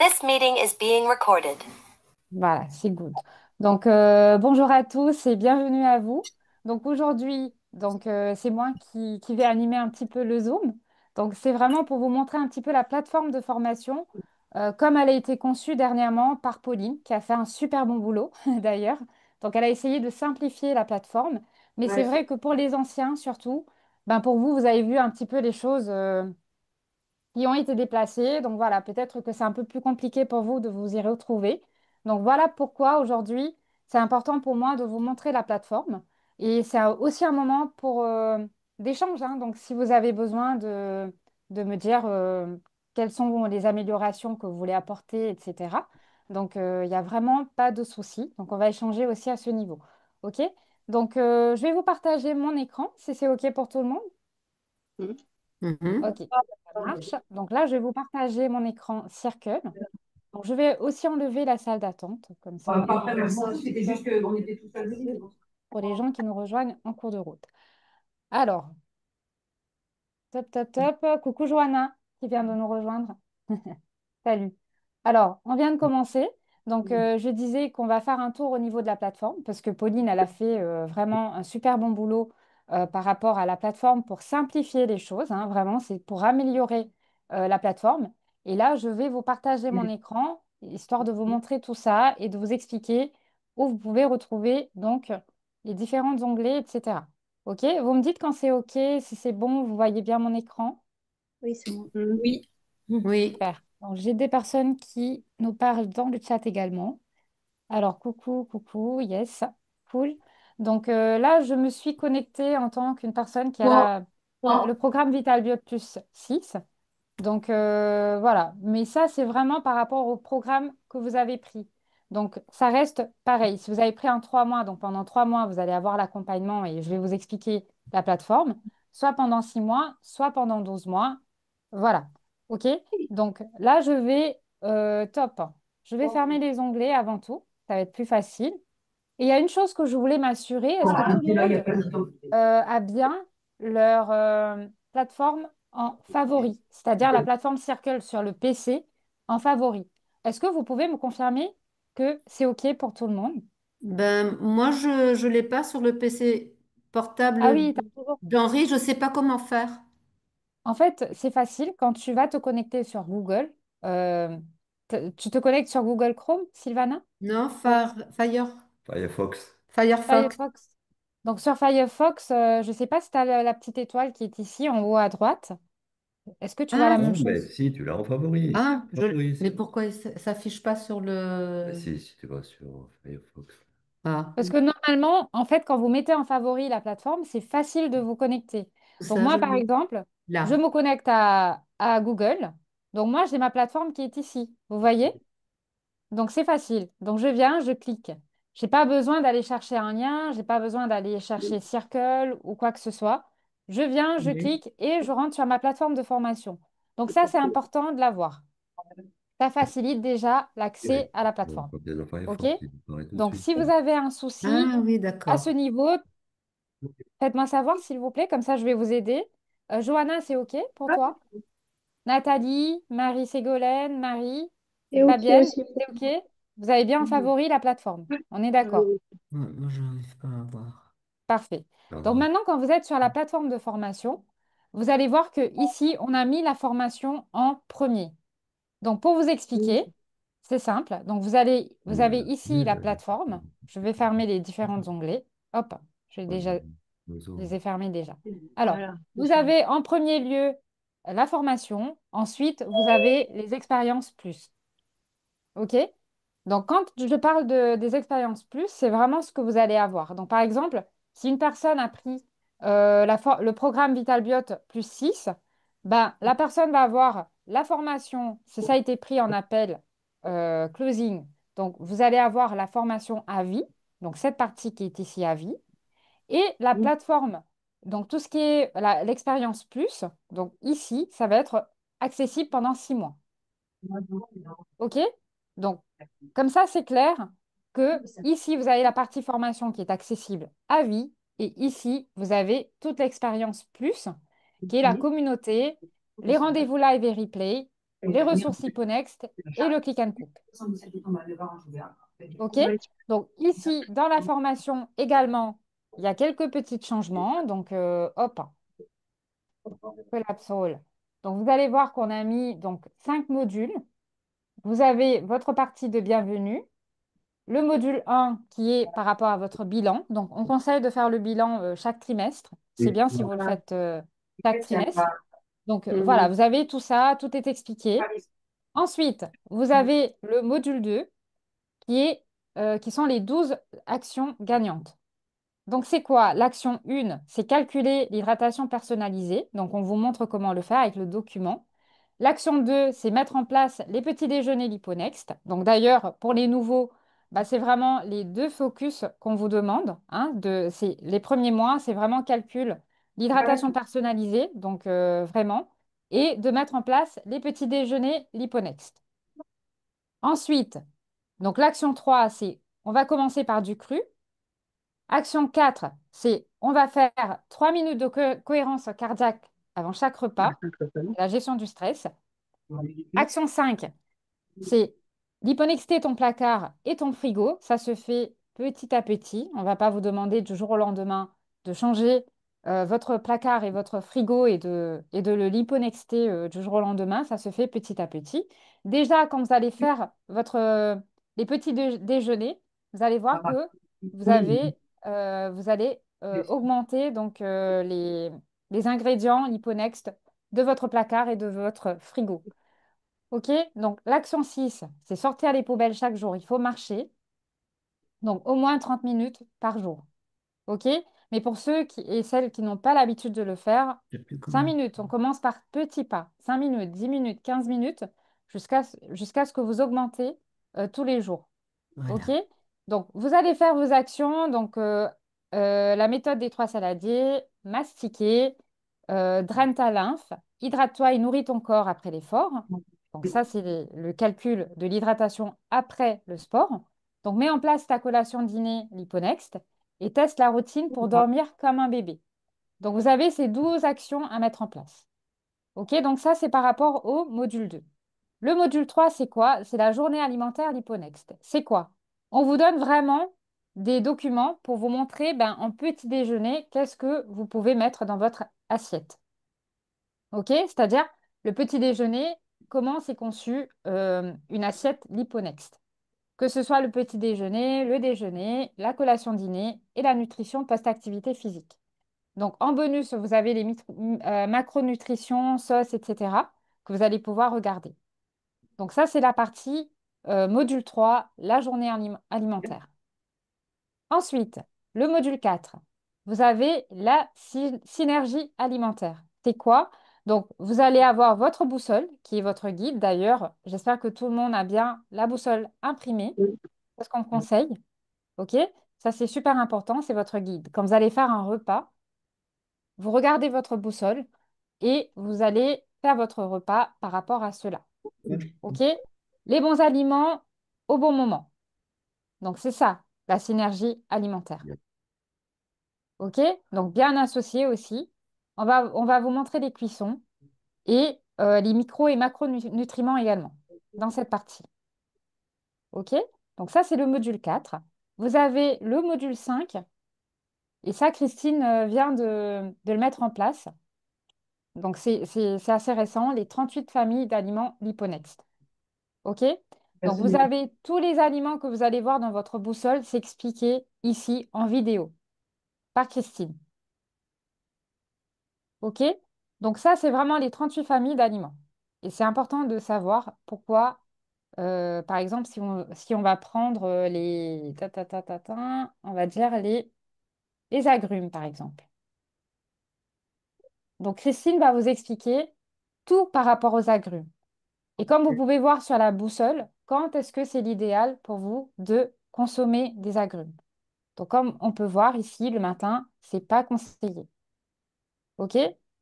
This meeting is being recorded. Voilà, c'est good. Donc, bonjour à tous et bienvenue à vous. Donc, aujourd'hui, c'est moi qui vais animer un petit peu le Zoom. Donc, c'est vraiment pour vous montrer un petit peu la plateforme de formation, comme elle a été conçue dernièrement par Pauline, qui a fait un super bon boulot d'ailleurs. Donc, elle a essayé de simplifier la plateforme. Mais c'est vrai que pour les anciens, surtout, ben, pour vous, vous avez vu un petit peu les choses. Qui ont été déplacés. Donc voilà, peut-être que c'est un peu plus compliqué pour vous de vous y retrouver. Donc voilà pourquoi aujourd'hui, c'est important pour moi de vous montrer la plateforme. Et c'est aussi un moment pour d'échange, hein. Donc si vous avez besoin de me dire quelles sont les améliorations que vous voulez apporter, etc. Donc il n'y a vraiment pas de souci. Donc on va échanger aussi à ce niveau. OK? Donc je vais vous partager mon écran si c'est OK pour tout le monde. Mhm. OK, ça marche. Donc là, je vais vous partager mon écran Circle. Donc, je vais aussi enlever la salle d'attente, comme ça, il y aura C'était juste qu'on était tous à venir. facile pour les gens qui nous rejoignent en cours de route. Alors, top, top, top. Coucou Johanna, qui vient de nous rejoindre. Salut. Alors, on vient de commencer. Donc, je disais qu'on va faire un tour au niveau de la plateforme parce que Pauline, elle a fait vraiment un super bon boulot par rapport à la plateforme pour simplifier les choses, hein. Vraiment, c'est pour améliorer la plateforme. Et là, je vais vous partager mon écran, histoire de vous montrer tout ça et de vous expliquer où vous pouvez retrouver donc les différents onglets, etc. OK? Vous me dites quand c'est OK, si c'est bon, vous voyez bien mon écran. Oui, c'est bon. Oui. Oui. Super. Donc, j'ai des personnes qui nous parlent dans le chat également. Alors, coucou, coucou, yes, cool. Donc là, je me suis connectée en tant qu'une personne qui a Bon, le programme Vital Bio plus 6. Donc voilà, mais ça, c'est vraiment par rapport au programme que vous avez pris. Donc ça reste pareil. Si vous avez pris un 3 mois, donc pendant 3 mois, vous allez avoir l'accompagnement et je vais vous expliquer la plateforme, soit pendant 6 mois, soit pendant 12 mois. Voilà, OK? Donc là, top. Je vais fermer les onglets avant tout. Ça va être plus facile. Et il y a une chose que je voulais m'assurer, est-ce que tout le c'est là, il y a monde pas de temps. a bien leur plateforme en favori, c'est-à-dire la plateforme Circle sur le PC en favori? Est-ce que vous pouvez me confirmer que c'est OK pour tout le monde? Ben, moi, je l'ai pas sur le PC Ah portable oui, t'as toujours. d'Henri, je sais pas comment faire. En fait, c'est facile. Quand tu vas te connecter sur Google, euh, tu te connectes sur Google Chrome, Sylvana? Non, Firefox. Firefox. Firefox. Donc sur Firefox, je ne sais pas si tu as la petite étoile qui est ici en haut à droite. Est-ce que tu vois Ah, la même Non, mais chose? si, tu l'as en favori. Favori, mais pourquoi il s'affiche pas sur Mais le... si tu vas sur Firefox. Ah, Parce que normalement, en fait, quand vous mettez en favori la plateforme, c'est facile de vous connecter. Donc ça, moi, je par l'ai exemple, je là. me connecte à Google. Donc moi, j'ai ma plateforme qui est ici. Vous voyez? Donc c'est facile. Donc je viens, je clique. Je n'ai pas besoin d'aller chercher un lien, je n'ai pas besoin d'aller chercher Circle ou quoi que ce soit. Je viens, je Oui. clique et je rentre sur ma plateforme de formation. Donc ça, c'est important de l'avoir. Ça facilite déjà Oui. l'accès à la Bon, plateforme. quand tu es dans OK? Firefox, il apparaît tout de Donc suite. si vous avez un souci Ah oui, à ce d'accord. niveau, faites-moi savoir, s'il vous plaît, comme ça je vais vous aider. Johanna, c'est OK pour toi? Nathalie, Marie-Ségolène, Marie, Et ok Fabienne, aussi. c'est OK? Vous avez bien en favori la plateforme. On est d'accord. Moi, je n'arrive pas à voir. Parfait. Donc Pardon. maintenant, quand vous êtes sur la plateforme de formation, vous allez voir que ici, on a mis la formation en premier. Donc pour vous expliquer, c'est simple. Donc vous avez ici la plateforme. Je vais fermer les différents onglets. Hop, je les ai fermés déjà. Alors, Voilà, c'est vous ça. avez en premier lieu la formation. Ensuite, vous avez les expériences plus. OK? Donc, quand je parle des expériences plus, c'est vraiment ce que vous allez avoir. Donc, par exemple, si une personne a pris le programme VitalBiote plus 6, ben, la personne va avoir la formation, si ça a été pris en appel closing. Donc, vous allez avoir la formation à vie, donc cette partie qui est ici à vie, et la plateforme, donc tout ce qui est l'expérience plus, donc ici, ça va être accessible pendant 6 mois. OK? Donc, comme ça, c'est clair que ici, vous avez la partie formation qui est accessible à vie. Et ici, vous avez toute l'expérience plus, qui est la communauté, les rendez-vous live et replay. les ressources Liponext et le Click and Cook. OK? Donc ici, dans la formation également, il y a quelques petits changements. Donc, hop, Collapse All. Donc, vous allez voir qu'on a mis donc, 5 modules. Vous avez votre partie de bienvenue, le module 1 qui est par rapport à votre bilan. Donc, on conseille de faire le bilan chaque trimestre. C'est bien si vous le faites chaque trimestre. Donc, voilà, vous avez tout ça, tout est expliqué. Ensuite, vous avez le module 2 qui sont les 12 actions gagnantes. Donc, c'est quoi? L'action 1, c'est calculer l'hydratation personnalisée. Donc, on vous montre comment le faire avec le document. L'action 2, c'est mettre en place les petits déjeuners Liponext. Donc, d'ailleurs, pour les nouveaux, bah, c'est vraiment les deux focus qu'on vous demande. Hein, les premiers mois, c'est vraiment calcul l'hydratation personnalisée, donc vraiment, et de mettre en place les petits déjeuners Liponext. Ensuite, donc l'action 3, c'est on va commencer par du cru. Action 4, c'est on va faire 3 minutes de cohérence cardiaque avant chaque repas, la gestion du stress. Action 5, c'est d'hyponnexter ton placard et ton frigo. Ça se fait petit à petit. On ne va pas vous demander du jour au lendemain de changer votre placard et votre frigo et de le liponexter du jour au lendemain. Ça se fait petit à petit. Déjà, quand vous allez faire les petits déjeuners, vous allez voir que vous allez augmenter donc, les ingrédients liponext de votre placard et de votre frigo. OK? Donc, l'action 6, c'est sortir les poubelles chaque jour. Il faut marcher. Donc, au moins 30 minutes par jour. OK? Mais pour ceux et celles qui n'ont pas l'habitude de le faire, 5 minutes. On commence par petits pas. 5 minutes, 10 minutes, 15 minutes, jusqu'à ce que vous augmentez tous les jours. OK? Voilà. Donc, vous allez faire vos actions. Donc, la méthode des 3 saladiers, mastiquer, draine ta lymphe, hydrate-toi et nourris ton corps après l'effort. Donc, ça, c'est le calcul de l'hydratation après le sport. Donc, mets en place ta collation dîner Liponext et teste la routine pour dormir comme un bébé. Donc, vous avez ces 12 actions à mettre en place. OK? Donc, ça, c'est par rapport au module 2. Le module 3, c'est quoi? C'est la journée alimentaire Liponext. C'est quoi? On vous donne vraiment des documents pour vous montrer ben, en petit déjeuner qu'est-ce que vous pouvez mettre dans votre assiette. OK? C'est-à-dire le petit déjeuner, comment c'est conçu une assiette Liponext. Que ce soit le petit déjeuner, la collation dîner et la nutrition post-activité physique. Donc en bonus, vous avez les macronutritions, sauces, etc. que vous allez pouvoir regarder. Donc ça, c'est la partie module 3, la journée alimentaire. Ensuite, le module 4, vous avez la synergie alimentaire. C'est quoi? Donc, vous allez avoir votre boussole, qui est votre guide. D'ailleurs, j'espère que tout le monde a bien la boussole imprimée. C'est ce qu'on conseille. OK? Ça, c'est super important, c'est votre guide. Quand vous allez faire un repas, vous regardez votre boussole et vous allez faire votre repas par rapport à cela. OK? Les bons aliments au bon moment. Donc, c'est ça, la synergie alimentaire. OK? Donc, bien associé aussi. On va vous montrer les cuissons et les micro et macronutriments également dans cette partie. OK? Donc, ça, c'est le module 4. Vous avez le module 5. Et ça, Christine vient de le mettre en place. Donc, c'est assez récent, les 38 familles d'aliments Liponext. OK? Donc, vous avez tous les aliments que vous allez voir dans votre boussole s'expliquer ici en vidéo par Christine. OK? Donc, ça, c'est vraiment les 38 familles d'aliments. Et c'est important de savoir pourquoi, par exemple, si on va prendre on va dire les agrumes, par exemple. Donc, Christine va vous expliquer tout par rapport aux agrumes. Et comme vous pouvez voir sur la boussole, quand est-ce que c'est l'idéal pour vous de consommer des agrumes? Donc, comme on peut voir ici, le matin, c'est pas conseillé. OK?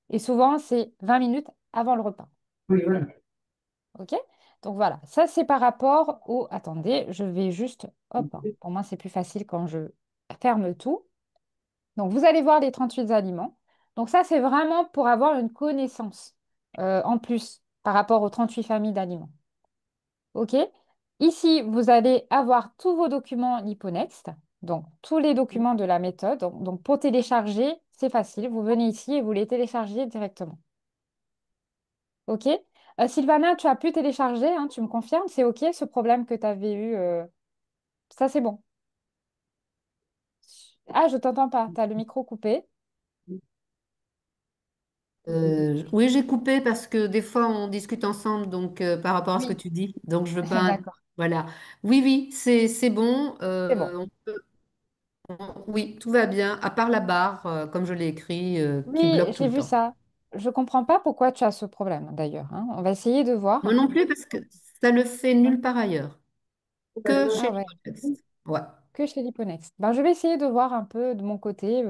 Et souvent, c'est 20 minutes avant le repas. OK? Donc, voilà. Ça, c'est par rapport au... Attendez, je vais juste... Hop, hein. Pour moi, c'est plus facile quand je ferme tout. Donc, vous allez voir les 38 aliments. Donc, ça, c'est vraiment pour avoir une connaissance en plus par rapport aux 38 familles d'aliments. OK? Ici, vous allez avoir tous vos documents Liponext, donc tous les documents de la méthode. Donc, pour télécharger, c'est facile. Vous venez ici et vous les téléchargez directement. OK? Sylvana, tu as pu télécharger, hein, tu me confirmes? C'est OK ce problème que tu avais eu? Ça, c'est bon. Ah, je t'entends pas. Tu as le micro coupé. Oui, j'ai coupé parce que des fois on discute ensemble, donc par rapport à ce que Oui, tu dis. Donc je veux pas. d'accord. Voilà. Oui, oui, c'est bon. C'est bon. Oui, tout va bien, à part la barre, comme je l'ai écrit, qui Oui, bloque tout j'ai le vu temps. ça. Je comprends pas pourquoi tu as ce problème, d'ailleurs, hein. On va essayer de Moi voir. non plus, parce que ça le fait nulle part ailleurs, que Ah chez ouais. Lipotext. Ouais, Que chez Liponext. Ben, je vais essayer de voir un peu de mon côté,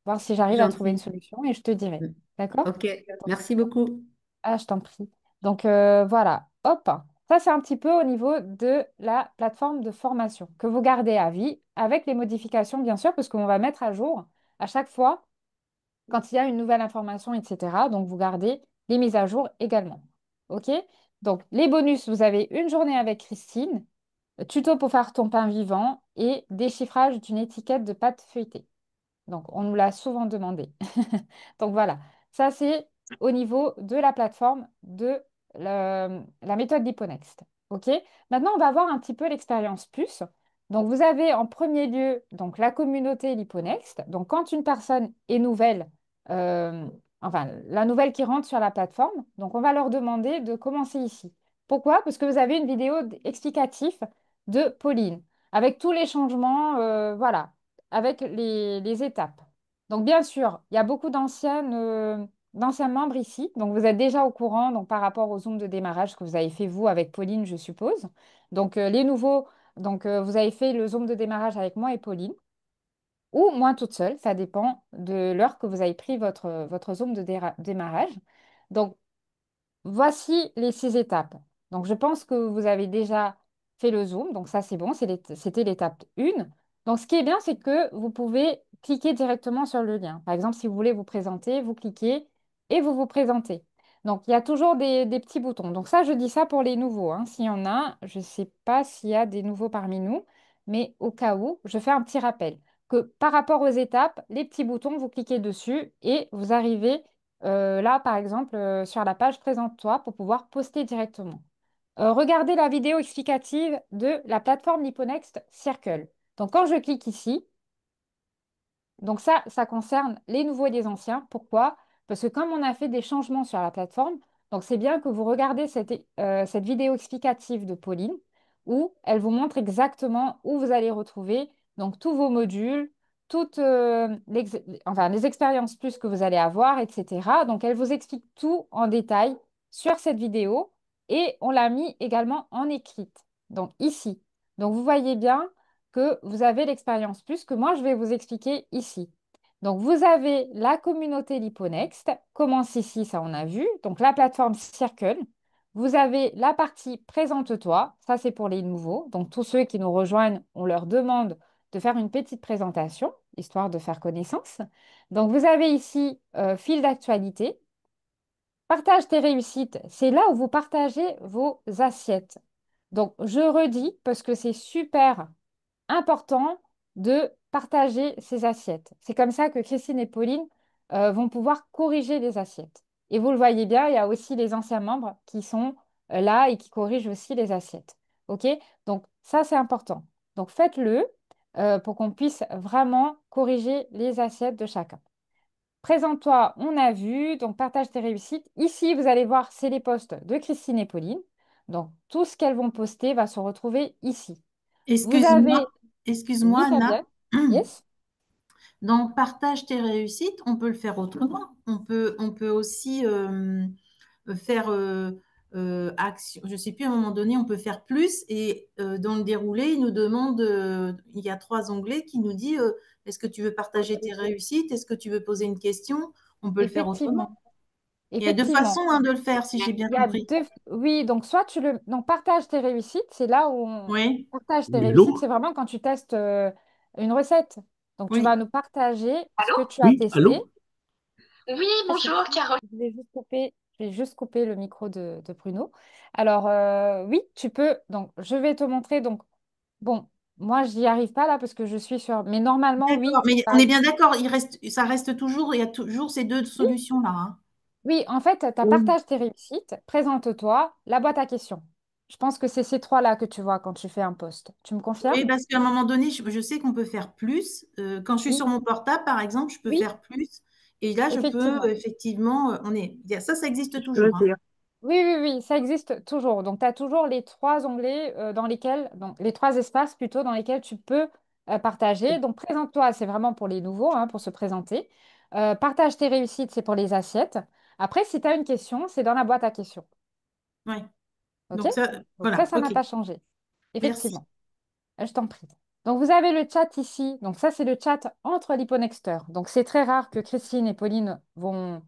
voir si c'est j'arrive à trouver une gentil. solution et je te dirai. Mm. D'accord? Ok, merci beaucoup. Ah, je t'en prie. Donc voilà, hop. Ça, c'est un petit peu au niveau de la plateforme de formation que vous gardez à vie avec les modifications, bien sûr, parce qu'on va mettre à jour à chaque fois quand il y a une nouvelle information, etc. Donc, vous gardez les mises à jour également. OK? Donc, les bonus, vous avez une journée avec Christine, tuto pour faire ton pain vivant et déchiffrage d'une étiquette de pâte feuilletée. Donc, on nous l'a souvent demandé. Donc, voilà. Ça, c'est au niveau de la plateforme de la méthode Liponext. OK? Maintenant, on va voir un petit peu l'expérience plus. Donc, vous avez en premier lieu donc, la communauté Liponext. Donc, quand une personne est nouvelle, euh, enfin, la nouvelle qui rentre sur la plateforme, donc on va leur demander de commencer ici. Pourquoi? Parce que vous avez une vidéo explicative de Pauline avec tous les changements, voilà, avec les étapes. Donc, bien sûr, il y a beaucoup d'anciens membres ici. Donc, vous êtes déjà au courant donc, par rapport au Zoom de démarrage que vous avez fait, vous, avec Pauline, je suppose. Donc, les nouveaux, donc, vous avez fait le Zoom de démarrage avec moi et Pauline, ou moi toute seule. Ça dépend de l'heure que vous avez pris votre Zoom de démarrage. Donc, voici les 6 étapes. Donc, je pense que vous avez déjà fait le zoom. Donc, ça, c'est bon. C'était l'étape 1. Donc, ce qui est bien, c'est que vous pouvez cliquer directement sur le lien. Par exemple, si vous voulez vous présenter, vous cliquez et vous vous présentez. Donc, il y a toujours des petits boutons. Donc, ça, je dis ça pour les nouveaux, hein. S'il y en a, je ne sais pas s'il y a des nouveaux parmi nous, mais au cas où, je fais un petit rappel que par rapport aux étapes, les petits boutons, vous cliquez dessus et vous arrivez là, par exemple, sur la page Présente-toi pour pouvoir poster directement. Regardez la vidéo explicative de la plateforme Liponext Circle. Donc, quand je clique ici, donc ça concerne les nouveaux et les anciens. Pourquoi? Parce que comme on a fait des changements sur la plateforme, donc c'est bien que vous regardez cette vidéo explicative de Pauline où elle vous montre exactement où vous allez retrouver donc tous vos modules, toutes enfin, les expériences plus que vous allez avoir, etc. Donc elle vous explique tout en détail sur cette vidéo et on l'a mis également en écrite. Donc ici. Donc vous voyez bien que vous avez l'expérience plus que moi, je vais vous expliquer ici. Donc, vous avez la communauté Liponext, commence ici, ça on a vu. Donc, la plateforme Circle. Vous avez la partie Présente-toi, ça c'est pour les nouveaux. Donc, tous ceux qui nous rejoignent, on leur demande de faire une petite présentation, histoire de faire connaissance. Donc, vous avez ici fil d'actualité. Partage tes réussites, c'est là où vous partagez vos assiettes. Donc, je redis parce que c'est super important de partager ses assiettes. C'est comme ça que Christine et Pauline vont pouvoir corriger les assiettes. Et vous le voyez bien, il y a aussi les anciens membres qui sont là et qui corrigent aussi les assiettes. OK? Donc ça, c'est important. Donc faites-le pour qu'on puisse vraiment corriger les assiettes de chacun. Présente-toi, on a vu, donc partage tes réussites. Ici, vous allez voir, c'est les posts de Christine et Pauline. Donc tout ce qu'elles vont poster va se retrouver ici. Vous Excuse-moi, avez excuse-moi, oui, Anna. Fabienne. Yes. Donc, partage tes réussites, on peut le faire autrement. On peut aussi faire action. Je ne sais plus, à un moment donné, on peut faire plus. Et dans le déroulé, il nous demande, il y a 3 onglets qui nous dit est-ce que tu veux partager tes réussites? Est-ce que tu veux poser une question? On peut le faire autrement. Effectivement. Il y a deux Effectivement. façons hein, de le faire, si j'ai bien Il y a compris. deux. Oui, donc soit tu le. Donc partage tes réussites, c'est là où on Oui, partage tes Oui, réussites, allô? c'est vraiment quand tu testes une recette. Donc tu vas oui. nous partager ce que tu as Oui, testé. allô? Oui, Ah, c'est bonjour, qui? Carole. Je vais juste couper. vais juste couper le micro de Bruno. Alors, oui, tu peux. Donc, je vais te montrer. Donc, bon, moi, j'y arrive pas là parce que je suis sur. Mais normalement, oui. D'accord, mais on est bien d'accord, ça reste toujours, il y a toujours ces deux Oui, solutions-là, hein. oui, en fait, tu as Oui. partage tes réussites, présente-toi, la boîte à questions. Je pense que c'est ces trois-là que tu vois quand tu fais un post. Tu me Oui, confirmes? parce qu'à un moment donné, je sais qu'on peut faire plus. Quand je suis Oui, sur mon portable, par exemple, je peux oui, faire plus. Et là, je peux effectivement. effectivement, ça existe toujours, hein. Oui, oui, oui, ça existe toujours. Donc, tu as toujours les trois onglets dans lesquels, donc les trois espaces plutôt dans lesquels tu peux partager. Donc, présente-toi, c'est vraiment pour les nouveaux, hein, pour se présenter. Partage tes réussites, c'est pour les assiettes. Après, si tu as une question, c'est dans la boîte à questions. Ouais. OK? Donc ça, Donc, voilà, ça n'a ok. pas changé. Merci. Effectivement. Je t'en prie. Donc, vous avez le chat ici. Donc, ça, c'est le chat entre l'Hyponexteur. Donc, c'est très rare que Christine et Pauline vont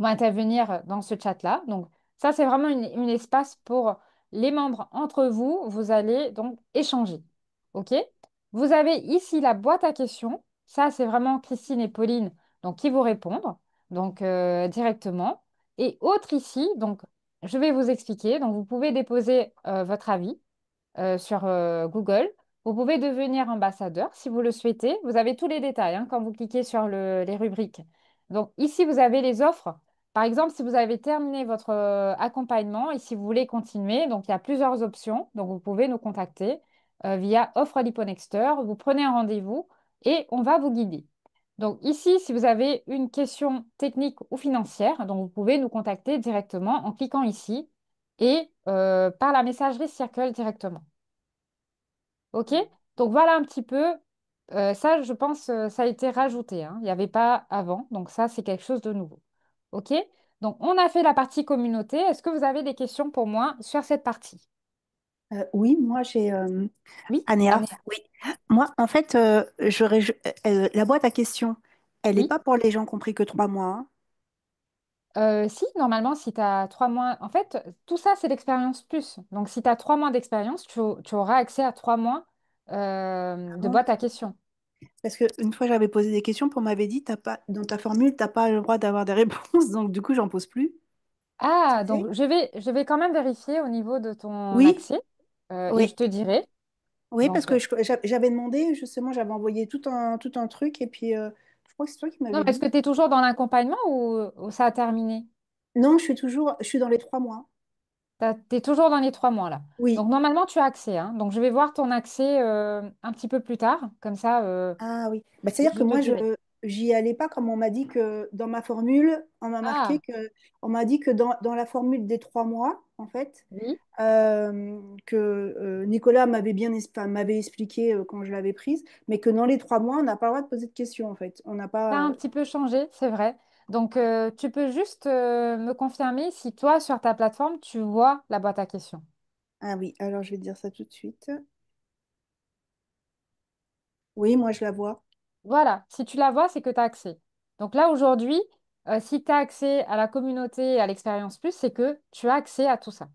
intervenir dans ce chat-là. Donc, ça, c'est vraiment une espace pour les membres entre vous. Vous allez donc échanger. OK? Vous avez ici la boîte à questions. Ça, c'est vraiment Christine et Pauline donc, qui vous répondent donc, directement. Et autre ici, donc, je vais vous expliquer. Donc, vous pouvez déposer votre avis sur Google. Vous pouvez devenir ambassadeur si vous le souhaitez. Vous avez tous les détails hein, quand vous cliquez sur les rubriques. Donc ici, vous avez les offres. Par exemple, si vous avez terminé votre accompagnement et si vous voulez continuer, donc il y a plusieurs options. Donc vous pouvez nous contacter via Offre Liponexter. Vous prenez un rendez-vous et on va vous guider. Donc ici, si vous avez une question technique ou financière, donc vous pouvez nous contacter directement en cliquant ici et par la messagerie Circle directement. OK? Donc voilà un petit peu. Ça, je pense, ça a été rajouté, hein. Il n'y avait pas avant. Donc ça, c'est quelque chose de nouveau. OK? Donc on a fait la partie communauté. Est-ce que vous avez des questions pour moi sur cette partie? Oui, moi j'ai Oui, Anéa. Anéa. Oui. Moi, en fait, la boîte à questions, elle n'est Oui. pas pour les gens qui ont pris que 3 mois, hein. Si, normalement, si tu as 3 mois, en fait, tout ça, c'est l'expérience plus. Donc, si tu as 3 mois d'expérience, tu auras accès à 3 mois Ah de bon? boîte à questions. Parce qu'une fois, j'avais posé des questions, puis on m'avait dit, t'as pas, dans ta formule, tu n'as pas le droit d'avoir des réponses, donc du coup, j'en pose plus. Tu Ah, sais? donc je vais quand même vérifier au niveau de ton Oui, accès et je oui, te dirai. oui, parce Donc, que j'avais demandé, justement, j'avais envoyé tout un truc, et puis je crois que c'est toi qui non, m'avais mais est-ce que dit. tu es toujours dans l'accompagnement ou ça a terminé? Non, je suis dans les 3 mois. Tu es toujours dans les 3 mois là. Oui. Donc, normalement, tu as accès, hein. Donc, je vais voir ton accès un petit peu plus tard. Comme ça, Ah oui. Bah, c'est-à-dire je que te moi, dirai. j'y allais pas comme on m'a dit que dans ma formule, Ah, on m'a dit que dans la formule des 3 mois, en fait, oui. que Nicolas m'avait expliqué quand je l'avais prise, mais que dans les 3 mois, on n'a pas le droit de poser de questions, en fait. On n'a Ça a pas. un petit peu changé, c'est vrai. Donc, tu peux juste me confirmer si toi, sur ta plateforme, tu vois la boîte à questions. Ah oui, alors je vais te dire ça tout de suite. Oui, moi, je la vois. Voilà, si tu la vois, c'est que tu as accès. Donc là, aujourd'hui, si tu as accès à la communauté et à l'expérience plus, c'est que tu as accès à tout ça.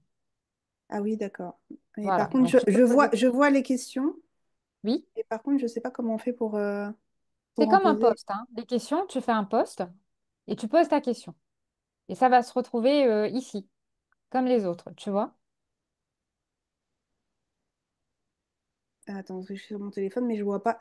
Ah oui, d'accord. Et par Voilà, contre, donc tu peux poser. je vois les questions, Oui, et par contre, je ne sais pas comment on fait c'est pour en comme un poser. post, hein. Les questions, tu fais un post et tu poses ta question. Et ça va se retrouver ici, comme les autres, tu vois? Attends, parce que je suis sur mon téléphone, mais je vois pas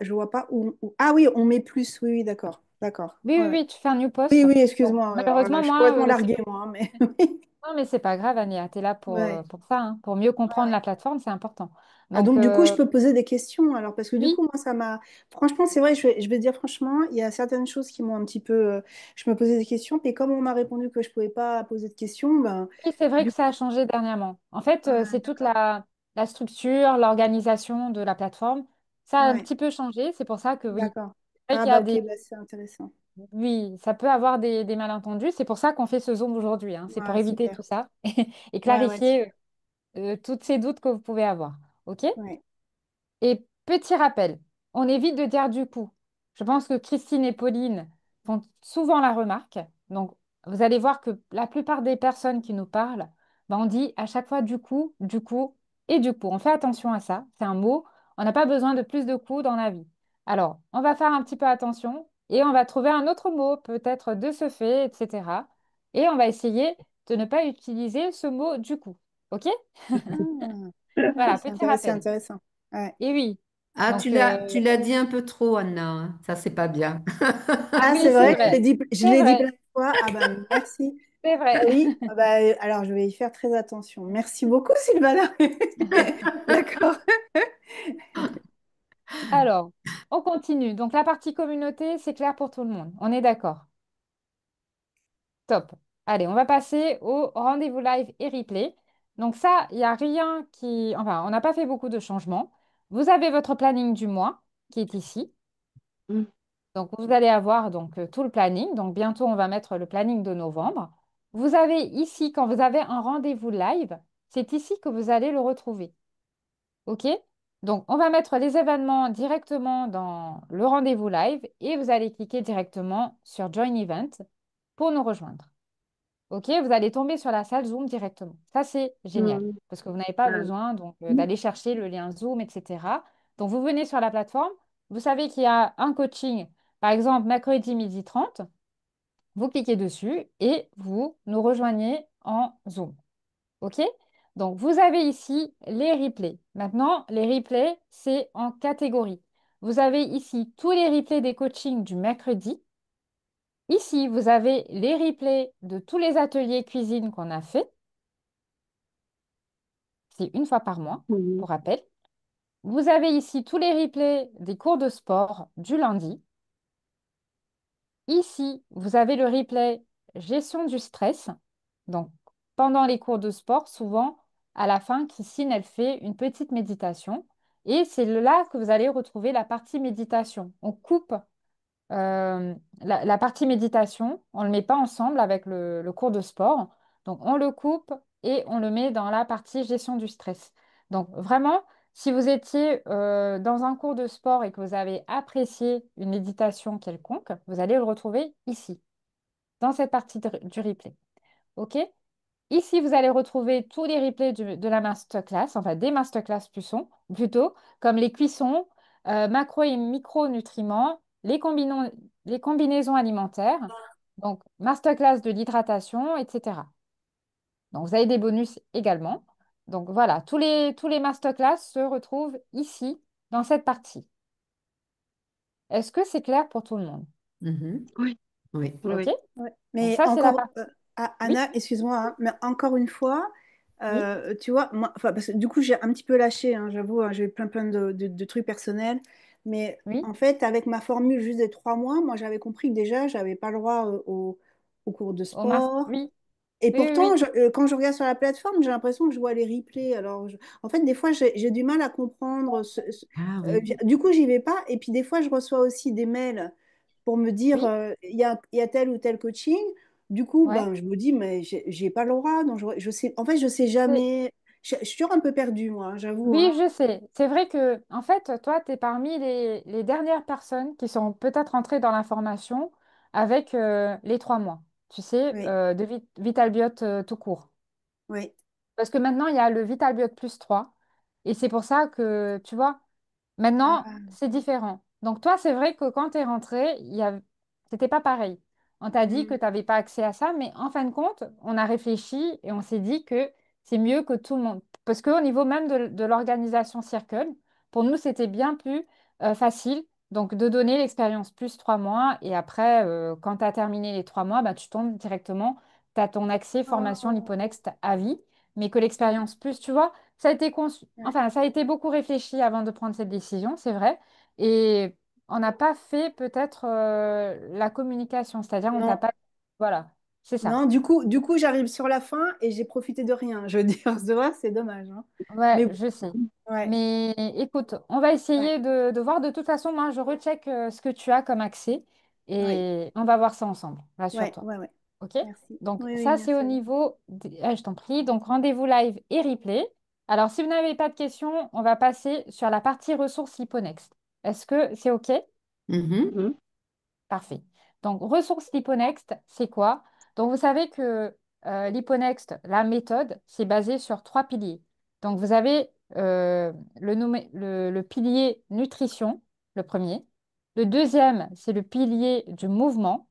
Ah oui, on met plus. Oui, oui, d'accord. D'accord. Oui, oui, Ouais, ouais. oui, tu fais un new Oui, post. oui, Bon, excuse-moi. Alors là, malheureusement, je suis moi, complètement larguée, moi, hein, mais oui. non, mais c'est pas grave, Anéa, tu es là Ouais. pour ça, hein. Pour mieux Ouais, comprendre ouais. la plateforme, c'est important. Ah, Donc, donc, du coup, je peux poser des questions. Alors, parce que du oui, coup, moi, ça m'a. Franchement, c'est vrai, je vais dire franchement, il y a certaines choses qui m'ont un petit peu. Je me posais des questions, puis comme on m'a répondu que je pouvais pas poser de questions, ben. oui, c'est vrai Du que ça a changé dernièrement. En fait, Ah, c'est toute d'accord. la structure, l'organisation de la plateforme. Ça a un Ouais, petit peu changé. C'est pour ça que oui, d'accord. c'est vrai Ah, qu'il y a bah, ok, des. bah, c'est intéressant. Oui, ça peut avoir des malentendus. C'est pour ça qu'on fait ce Zoom aujourd'hui, hein. C'est pour Ouais, éviter super. tout ça et Ouais, ouais, clarifier super. toutes ces doutes que vous pouvez avoir. OK? Ouais. Et petit rappel, on évite de dire du coup. Je pense que Christine et Pauline font souvent la remarque. Donc, vous allez voir que la plupart des personnes qui nous parlent, ben, on dit à chaque fois du coup et du coup. On fait attention à ça. C'est un mot. On n'a pas besoin de plus de coups dans la vie. Alors, on va faire un petit peu attention et on va trouver un autre mot, peut-être de ce fait, etc. Et on va essayer de ne pas utiliser ce mot du coup. OK? Ah, Voilà, c'est petit intéressant, rappel. intéressant. Ouais. Et oui, Ah, donc, tu l'as dit un peu trop, Anna, hein. Ça, c'est pas bien. ah Ah, oui, c'est c'est vrai, vrai, je c'est l'ai dit vrai, plein de fois. Ah ben merci. c'est Bah vrai. oui, ah bah, alors je vais y faire très attention. Merci beaucoup, Sylvana. D'accord. Alors, on continue. Donc, la partie communauté, c'est clair pour tout le monde. On est d'accord. Top. Allez, on va passer au rendez-vous live et replay. Donc ça, il n'y a rien qui... Enfin, on n'a pas fait beaucoup de changements. Vous avez votre planning du mois qui est ici. Mm. Donc, vous allez avoir donc, tout le planning. Donc, bientôt, on va mettre le planning de novembre. Vous avez ici, quand vous avez un rendez-vous live, c'est ici que vous allez le retrouver. OK? Donc, on va mettre les événements directement dans le rendez-vous live et vous allez cliquer directement sur Join Event pour nous rejoindre. OK? Vous allez tomber sur la salle Zoom directement. Ça, c'est génial Mm. parce que vous n'avez pas Ah. besoin donc, d'aller chercher le lien Zoom, etc. Donc, vous venez sur la plateforme. Vous savez qu'il y a un coaching, par exemple, mercredi midi 30. Vous cliquez dessus et vous nous rejoignez en Zoom. OK? Donc, vous avez ici les replays. Maintenant, les replays, c'est en catégorie. Vous avez ici tous les replays des coachings du mercredi. Ici, vous avez les replays de tous les ateliers cuisine qu'on a fait. C'est une fois par mois, Mm. pour rappel. Vous avez ici tous les replays des cours de sport du lundi. Ici, vous avez le replay gestion du stress. Donc, pendant les cours de sport, souvent, à la fin, Christine, elle fait une petite méditation. Et c'est là que vous allez retrouver la partie méditation. On coupe la partie méditation, on ne le met pas ensemble avec le cours de sport. Donc, on le coupe et on le met dans la partie gestion du stress. Donc, vraiment, si vous étiez dans un cours de sport et que vous avez apprécié une méditation quelconque, vous allez le retrouver ici, dans cette partie du replay. OK? Ici, vous allez retrouver tous les replays de la masterclass, enfin des masterclass plutôt, comme les cuissons, macro et micronutriments, les combinaisons alimentaires, donc masterclass de l'hydratation, etc. Donc, vous avez des bonus également. Donc, voilà, tous les masterclass se retrouvent ici, dans cette partie. Est-ce que c'est clair pour tout le monde? Mhm. Oui, Oui. OK? oui. Ouais. Donc, Mais ça, c'est la encore, partie. Oui, Anna, excuse-moi, hein, mais encore une fois, oui, tu vois, moi, enfin, parce que du coup, j'ai un petit peu lâché, hein, j'avoue, hein, j'ai eu plein de trucs personnels, mais oui. en fait, avec ma formule juste des 3 mois, moi, j'avais compris que déjà, j'avais pas le droit au cours de sport. Oui, Et oui, oui, pourtant, oui. quand je regarde sur la plateforme, j'ai l'impression que je vois les replays. Alors, en fait, des fois, j'ai du mal à comprendre. Ah oui. Du coup, j'y vais pas. Et puis, des fois, je reçois aussi des mails pour me dire, Oui, il y a tel ou tel coaching. Du coup, ouais. ben, je me dis, mais j'ai pas le droit. Donc, je sais, en fait, je sais C'est- jamais. Je suis toujours un peu perdue, moi, hein, j'avoue, hein. Oui, je sais. C'est vrai que, en fait, toi, tu es parmi les dernières personnes qui sont peut-être entrées dans la formation avec les 3 mois, tu sais, Oui, de Vitalbiote tout court. oui. Parce que maintenant, il y a le Vitalbiote plus 3. Et c'est pour ça que, tu vois, maintenant, Ah, c'est différent. Donc, toi, c'est vrai que quand tu es rentré, c'était pas pareil. On t'a dit que hmm. tu n'avais pas accès à ça, mais en fin de compte, on a réfléchi et on s'est dit que c'est mieux que tout le monde. Parce qu'au niveau même de l'organisation Circle, pour nous, c'était bien plus facile. Donc, de donner l'expérience plus 3 mois. Et après, quand tu as terminé les 3 mois, bah, tu tombes directement. Tu as ton accès formation Oh, Liponext à vie. Mais que l'expérience plus, tu vois, ça a été ouais. enfin, ça a été beaucoup réfléchi avant de prendre cette décision, c'est vrai. Et on n'a pas fait peut-être la communication, c'est-à-dire on t'a Non, pas... Voilà, c'est ça. non, du coup, j'arrive sur la fin et j'ai profité de rien. Je veux dire, c'est vrai, c'est dommage, hein. Ouais, Mais je sais. ouais, Mais écoute, on va ouais, essayer de voir. De toute façon, moi, je recheck ce que tu as comme accès ouais, et on va voir ça ensemble, ouais, rassure-toi. ouais, ouais. OK? Merci. Donc, Oui, oui, ça, c'est au merci. niveau... je t'en prie. Donc, rendez-vous live et replay. Alors, si vous n'avez pas de questions, on va passer sur la partie ressources Liponext. Est-ce que c'est OK? Mhm. Mhm. Parfait. Donc, ressources Liponext, c'est quoi? Donc, vous savez que Liponext, la méthode, c'est basé sur 3 piliers. Donc, vous avez le pilier nutrition, le premier. Le deuxième, c'est le pilier du mouvement.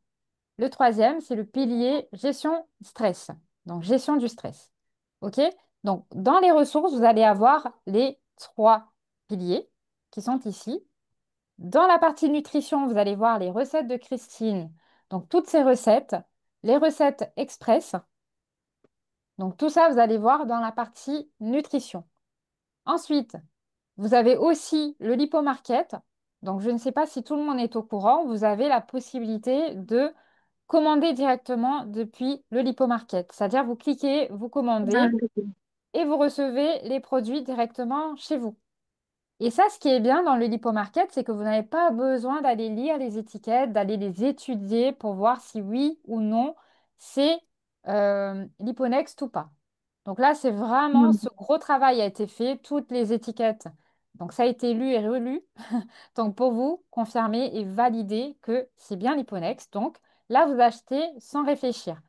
Le troisième, c'est le pilier gestion stress. Donc, gestion du stress. OK? Donc, dans les ressources, vous allez avoir les trois piliers qui sont ici. Dans la partie nutrition, vous allez voir les recettes de Christine. Donc, toutes ces recettes, les recettes express. Donc, tout ça, vous allez voir dans la partie nutrition. Ensuite, vous avez aussi le lipomarket. Donc, je ne sais pas si tout le monde est au courant. Vous avez la possibilité de commander directement depuis le lipomarket. C'est-à-dire, vous cliquez, vous Ah, commandez et vous recevez les produits directement chez vous. Et ça, ce qui est bien dans le lipomarket, c'est que vous n'avez pas besoin d'aller lire les étiquettes, d'aller les étudier pour voir si oui ou non c'est Liponext ou pas. Donc là, c'est vraiment mm, ce gros travail a été fait, toutes les étiquettes. Donc ça a été lu et relu. Donc pour vous, confirmer et valider que c'est bien Liponext. Donc là, vous achetez sans réfléchir.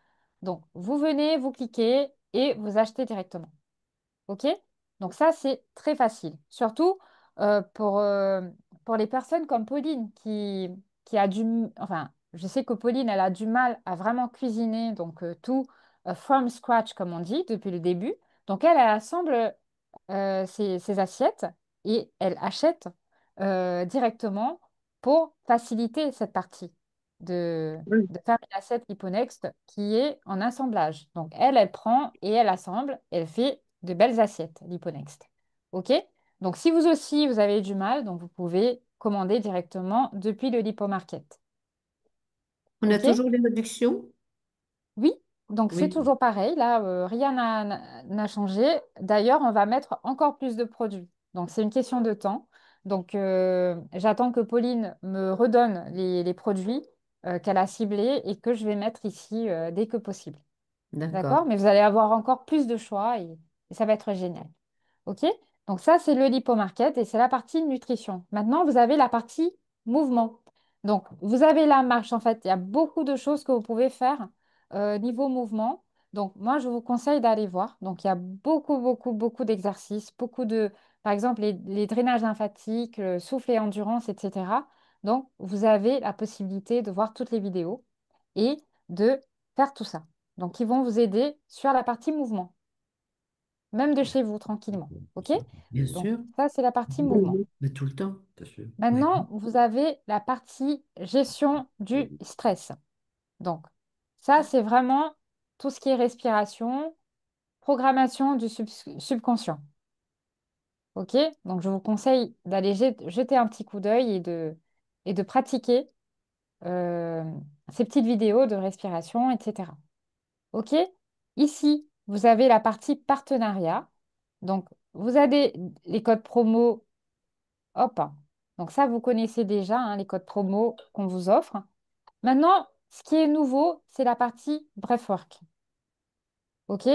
Donc vous venez, vous cliquez et vous achetez directement. OK? Donc ça, c'est très facile. Surtout euh, pour, euh, pour les personnes comme Pauline qui a Enfin, je sais que Pauline, elle a du mal à vraiment cuisiner, donc tout from scratch, comme on dit, depuis le début. Donc elle assemble ses assiettes et elle achète directement pour faciliter cette partie oui. de faire une assiette Liponext qui est en assemblage. Donc elle prend et elle assemble, elle fait de belles assiettes Liponext. OK? Donc si vous aussi vous avez du mal, donc vous pouvez commander directement depuis le Lipomarket. On a OK? toujours les réductions? Oui, donc c'est Oui, toujours pareil. Là, rien n'a changé. D'ailleurs, on va mettre encore plus de produits. Donc, c'est une question de temps. Donc, j'attends que Pauline me redonne les produits qu'elle a ciblés et que je vais mettre ici dès que possible. D'accord? d'accord. Mais vous allez avoir encore plus de choix et ça va être génial. OK? Donc ça, c'est le lipomarket et c'est la partie nutrition. Maintenant, vous avez la partie mouvement. Donc, vous avez la marche. En fait, il y a beaucoup de choses que vous pouvez faire niveau mouvement. Donc, moi, je vous conseille d'aller voir. Donc, il y a beaucoup, beaucoup, beaucoup d'exercices, par exemple, les drainages lymphatiques, le souffle et endurance, etc. Donc, vous avez la possibilité de voir toutes les vidéos et de faire tout ça. Donc, ils vont vous aider sur la partie mouvement même de chez vous, tranquillement. OK? Bien Donc, sûr, ça, c'est la partie mouvement. mais tout le temps, bien sûr. Oui. Maintenant, vous avez la partie gestion du stress. Donc, ça, c'est vraiment tout ce qui est respiration, programmation du subconscient. OK? Donc, je vous conseille d'aller jeter un petit coup d'œil et de pratiquer euh, ces petites vidéos de respiration, etc. OK? Ici, vous avez la partie partenariat. Donc, vous avez les codes promo. Hop. Donc ça, vous connaissez déjà hein, les codes promo qu'on vous offre. Maintenant, ce qui est nouveau, c'est la partie Breathwork. OK?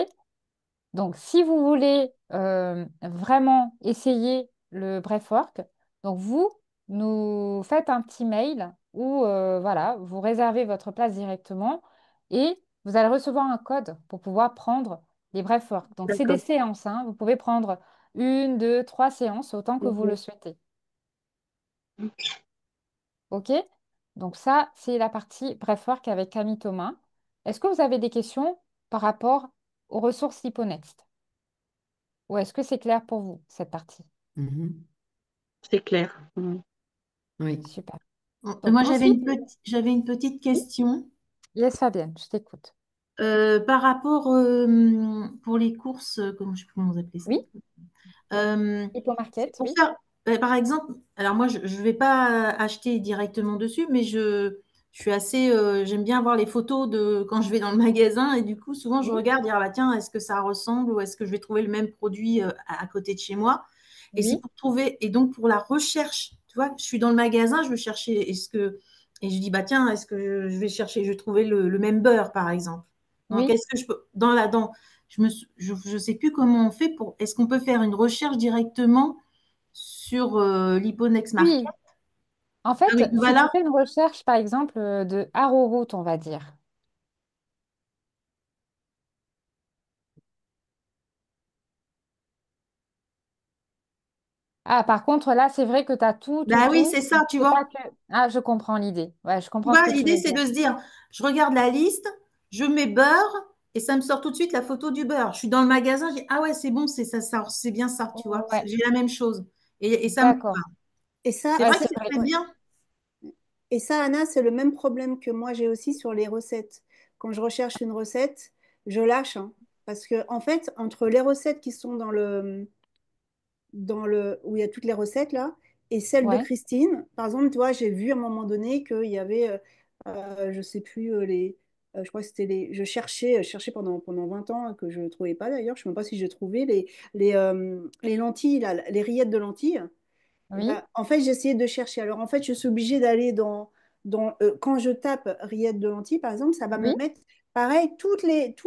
Donc, si vous voulez vraiment essayer le Breathwork, donc vous nous faites un petit mail ou voilà, vous réservez votre place directement et vous allez recevoir un code pour pouvoir prendre les Breathwork. Donc, c'est des D'accord. séances, hein. Vous pouvez prendre une, deux, trois séances autant que vous le Mhm. souhaitez. OK? Donc ça, c'est la partie Breathwork avec Camille Thomas. Est-ce que vous avez des questions par rapport aux ressources Liponext? Ou est-ce que c'est clair pour vous, cette partie? Mhm. C'est clair. Oui. Super. Donc Moi, ensuite, j'avais une petite oui, question yes, Fabienne, je t'écoute. par rapport pour les courses, comment je sais plus comment vous appelez ça. Oui, C'est Lipomarket, pour oui. faire, par exemple, alors moi, je ne vais pas acheter directement dessus, mais je suis assez, j'aime bien voir les photos de quand je vais dans le magasin et du coup, souvent, je Oui, regarde, dire, ah bah, tiens, est-ce que ça ressemble ou est-ce que je vais trouver le même produit à côté de chez moi? Et c'est oui, pour trouver, et donc pour la recherche, tu vois, je suis dans le magasin, je veux chercher, et je dis, bah tiens, est-ce que je vais chercher, je vais trouver le même beurre, par exemple. Donc, oui. est-ce que je peux, je sais plus comment on fait pour, est-ce qu'on peut faire une recherche directement sur l'Hipponex Market? Oui. En Ah oui, fait, si tu voilà. fais une recherche, par exemple, de arrowroot, on va dire. Ah, par contre, là, c'est vrai que tu as tout, tout, Bah oui, tout. c'est ça, tu C'est vois. pas que... Ah, je comprends l'idée. Ouais, je Tu comprends ce vois, que tu l'idée, veux c'est dire. de se dire, je regarde la liste, je mets beurre, et ça me sort tout de suite la photo du beurre. Je suis dans le magasin, je dis, ah ouais, c'est bon, c'est ça, c'est bien ça, tu vois. Ouais, J'ai la même chose. Et ça me, d'accord. Et ça, c'est Ouais, vrai c'est que c'est vrai. très bien. et ça, Anna, c'est le même problème que moi j'ai aussi sur les recettes. Quand je recherche une recette, je lâche, hein. Parce que, en fait, entre les recettes qui sont où il y a toutes les recettes là, et celle de Ouais, Christine. Par exemple, tu vois, j'ai vu à un moment donné qu'il y avait, je sais plus, je crois que c'était je cherchais pendant 20 ans que je ne trouvais pas d'ailleurs, je ne sais même pas si j'ai trouvé les lentilles, là, les rillettes de lentilles. Eh oui, ben, en fait, j'ai essayé de chercher. Alors, en fait, je suis obligée d'aller quand je tape rillettes de lentilles, par exemple, ça va me oui. mettre, pareil, tous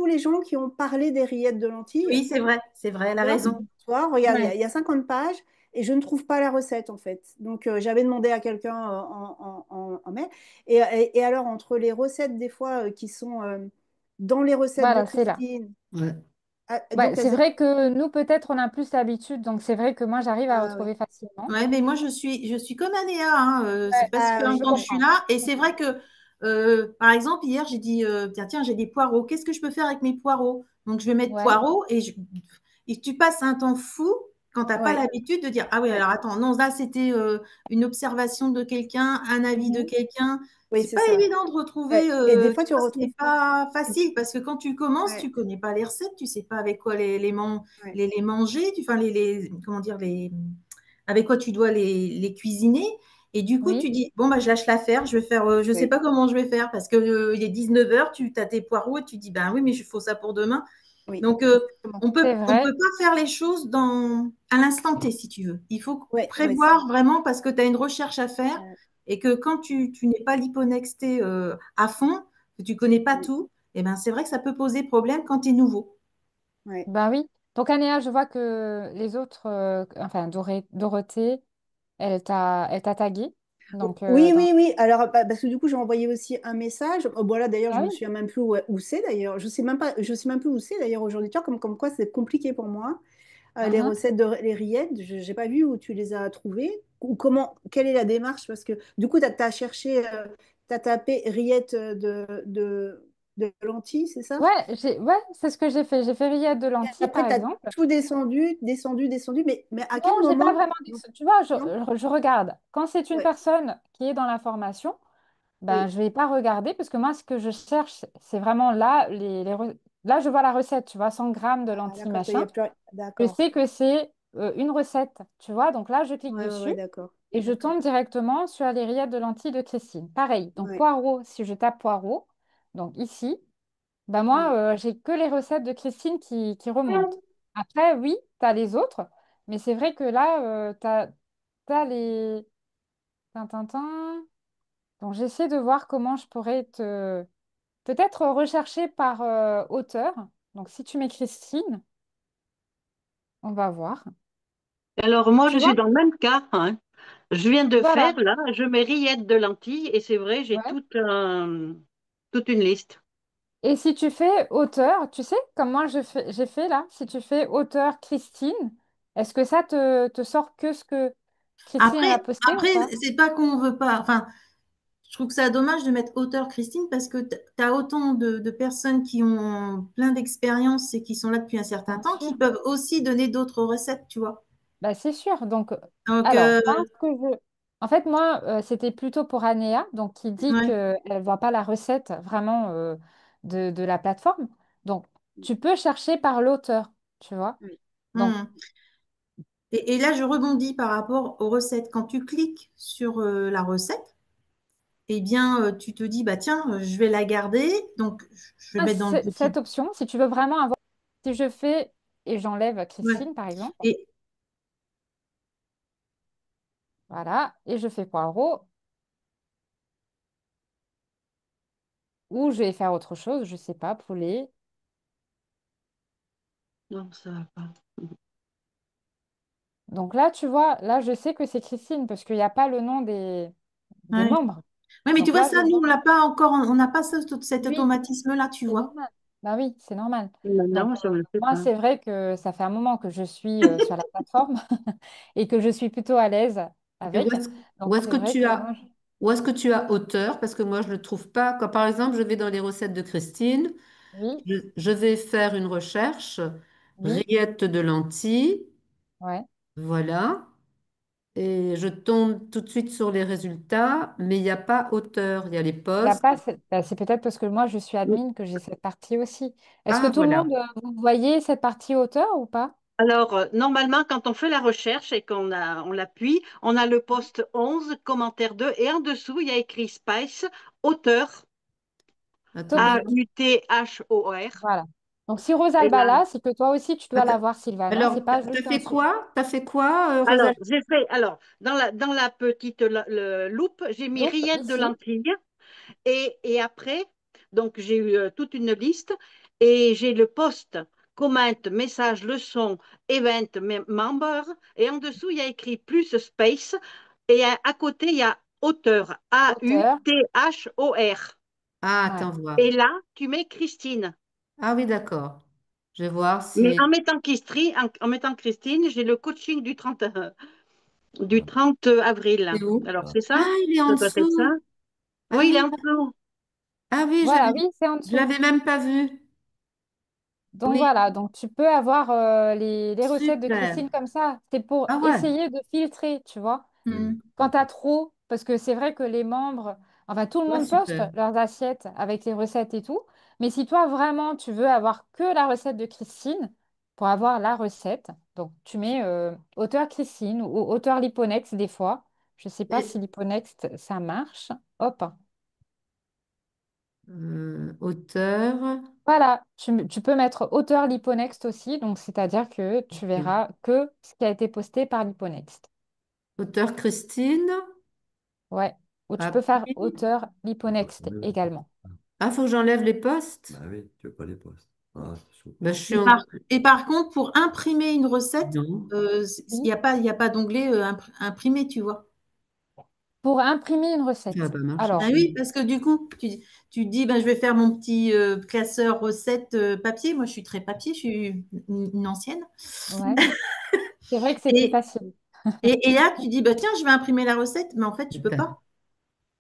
les gens qui ont parlé des rillettes de lentilles. Oui, c'est vrai, elle a Tu vois, raison. tu vois, regarde, Ouais. il y a 50 pages et je ne trouve pas la recette en fait. Donc j'avais demandé à quelqu'un en mail. Et alors, entre les recettes des fois qui sont dans les recettes de Voilà, c'est là. Christine, Ouais. Ouais, donc c'est vrai que nous, peut-être, on a plus l'habitude, donc c'est vrai que moi, j'arrive à ah oui, retrouver facilement. Ouais, mais moi, je suis comme Anéa, hein, c'est Ouais, pas si ah oui, je longtemps que je suis comprends. là. Et c'est vrai que, par exemple, hier, j'ai dit, tiens, j'ai des poireaux. Qu'est-ce que je peux faire avec mes poireaux? Donc, je vais mettre Ouais, poireaux et tu passes un temps fou quand tu n'as pas Ouais, l'habitude de dire, ah oui, ouais. alors attends, non, là, c'était une observation de quelqu'un, un avis de Mhm. quelqu'un. Oui, C'est c'est pas ça. évident de retrouver, Ouais. Et des fois, tu tu vois, ce n'est retrouves pas. pas facile parce que quand tu commences, Ouais, tu connais pas les recettes, tu sais pas avec quoi ouais. les manger, enfin, comment dire, avec quoi tu dois les cuisiner. Et du coup, oui, tu dis, bon, bah, je lâche l'affaire, je vais faire, je sais Oui, pas comment je vais faire parce que, il est 19 h, tu as tes poireaux et tu dis, ben oui, mais il faut ça pour demain. oui, Donc, exactement. c'est on vrai. peut pas faire les choses à l'instant T, si tu veux. Il faut Ouais, ouais, prévoir vraiment parce que tu as une recherche à faire ouais. et que quand tu n'es pas liponexté à fond, que tu connais pas Mm, tout, et ben, c'est vrai que ça peut poser problème quand tu es nouveau. ouais. Ben oui. Donc, Anéa, je vois que les autres, enfin, Dorothée, elle t'a tagué. Donc, Oui, oui, oui. Alors, parce que du coup, j'ai envoyé aussi un message. Oh, bon, là, d'ailleurs, je ah me oui. souviens même plus où c'est d'ailleurs. Je sais même plus où c'est d'ailleurs aujourd'hui. Tu vois, comme quoi c'est compliqué pour moi. Les Mhm. recettes les rillettes, je n'ai pas vu où tu les as trouvées. Ou quelle est la démarche? Parce que du coup, tu as cherché, tu as tapé rillettes de lentilles, c'est ça? Ouais, c'est ce que j'ai fait. J'ai fait rillettes de Et lentilles, après, par tu as exemple. tout descendu, descendu, descendu. Mais à Non, quel j'ai pas moment? vraiment dit. Tu vois, Non? je regarde. Quand c'est une Ouais, personne qui est dans la formation, ben, oui. je vais pas regarder parce que moi, ce que je cherche, c'est vraiment là, là, je vois la recette, tu vois, 100 grammes de Ah, lentilles, d'accord, il y machin. a plus... Je D'accord. sais que c'est une recette, tu vois. Donc là, je clique Ouais, dessus d'accord. et je D'accord. tombe directement sur les rillettes de lentilles de Christine. Pareil, donc Ouais. poireaux, si je tape poireaux, donc ici, ben Mm. moi, j'ai que les recettes de Christine qui remontent. Après, oui, tu as les autres, mais c'est vrai que là, tu as les... Tintintin. Donc j'essaie de voir comment je pourrais te... Peut-être rechercher par auteur. Donc si tu mets Christine, on va voir. Alors, moi, Tu je suis vois? dans le même cas, hein. Je viens de Voilà. faire, là, je mets rillettes de lentilles et c'est vrai, j'ai Ouais. toute une liste. Et si tu fais auteur, tu sais, comme moi j'ai fait là, si tu fais auteur Christine, est-ce que ça te sort que ce que Christine elle a Après, posté ou après, pas? c'est pas qu'on veut pas. Enfin, je trouve que c'est dommage de mettre auteur Christine parce que tu as autant de personnes qui ont plein d'expérience et qui sont là depuis un certain Bien temps sûr. qui peuvent aussi donner d'autres recettes, tu vois. Bah, c'est sûr. Donc, Donc, alors, moi, ce que je... En fait, moi, c'était plutôt pour Anéa, donc qui dit ouais. qu'elle ne voit pas la recette vraiment de la plateforme. Donc, tu peux chercher par l'auteur, tu vois. Oui. Donc, Hmm. Et là, je rebondis par rapport aux recettes. Quand tu cliques sur la recette, eh bien, tu te dis, bah tiens, je vais la garder. Donc, je vais mettre dans le cette bouquin. option, si tu veux vraiment avoir... Si je fais et j'enlève Ouais. Christine, par exemple, Et voilà, et je fais poireau, ou je vais faire autre chose, je sais pas, poulet. Non, ça va pas. Donc là, tu vois, là, je sais que c'est Christine, parce qu'il n'y a pas le nom des ouais. membres. Ouais, mais tu Donc vois, là, je ça, nous, vois. on l'a pas encore, on n'a pas cet Oui, automatisme-là, tu c'est vois. normal. Bah oui, c'est normal. Donc, Non, ça ne le fait moi, pas. c'est vrai que ça fait un moment que je suis sur la plateforme et que je suis plutôt à l'aise Et avec. Donc, où est-ce c'est que vrai tu que as, moi, où est-ce que tu as auteur? Parce que moi, je ne le trouve pas. Quand, par exemple, je vais dans les recettes de Christine, Oui, Je vais faire une recherche, oui, rillettes de lentilles, ouais. voilà, et je tombe tout de suite sur les résultats, mais il n'y a pas auteur, il y a les Il y a postes. pas, bah, c'est peut-être parce que moi, je suis admin que j'ai cette partie aussi. Est-ce que Ah, tout le monde, voilà. vous voyez cette partie auteur ou pas? Alors, normalement, quand on fait la recherche et on l'appuie, on a le poste 11, commentaire 2, et en dessous, il y a écrit Spice, auteur, Attends, Topic. Author. Voilà. Donc, si Et Rosalba là, là, c'est que toi aussi, tu dois attends. l'avoir, Sylvana. C'est Alors, pas t'as juste un fait sujet. quoi? T'as fait quoi, alors, Rosalie? j'ai fait, alors, dans la petite loupe, j'ai mis Loupe, rillettes de ici. lentilles. Et après, donc j'ai eu toute une liste et j'ai le post, comment, message, leçon, event, member. Et en dessous, il y a écrit plus space. Et à côté, il y a auteur, Auteur. Author. Ah, Ouais. attends, Et voir. là, tu mets Christine. Ah oui, d'accord. Je vais voir Mais si... en mettant Christine, j'ai le coaching du 30 avril. C'est où? Alors, c'est ça? Ah, il est en Ça doit être ça? dessous. Ah Oui, il est oui, en dessous. ah oui, Voilà, oui, c'est en je dessous. l'avais même pas vu. Donc Oui, voilà, donc tu peux avoir les recettes de super. Christine comme ça. C'est pour Ah ouais, essayer de filtrer, tu vois. Mm. Quand tu as trop, parce que c'est vrai que les membres, enfin tout le ouais, monde poste super. leurs assiettes avec les recettes et tout. Mais si toi vraiment tu veux avoir que la recette de Christine, pour avoir la recette, donc tu mets auteur Christine ou auteur Liponex des fois. Je ne sais pas Et, si Liponex ça marche. Hop. auteur. Voilà, tu peux mettre auteur Liponext aussi, donc c'est-à-dire que tu Ok. verras que ce qui a été posté par Liponext. Auteur Christine. Ouais, ou tu peux faire Appli. auteur Liponext également. Ah, faut que j'enlève les postes. Ben, je suis Et en... par contre, pour imprimer une recette, Non. il Oui. n'y a pas, il y a pas d'onglet imprimer, tu vois. Pour imprimer une Ça va recette. pas marcher Ah Alors, chez oui, moi. parce que du coup, tu te dis, ben, je vais faire mon petit classeur recette papier. Moi, je suis très papier, je suis une ancienne. ouais, c'est vrai que c'est plus Et, facile. et là, tu dis, bah, tiens, je vais imprimer la recette, mais en fait, tu peux Super. pas.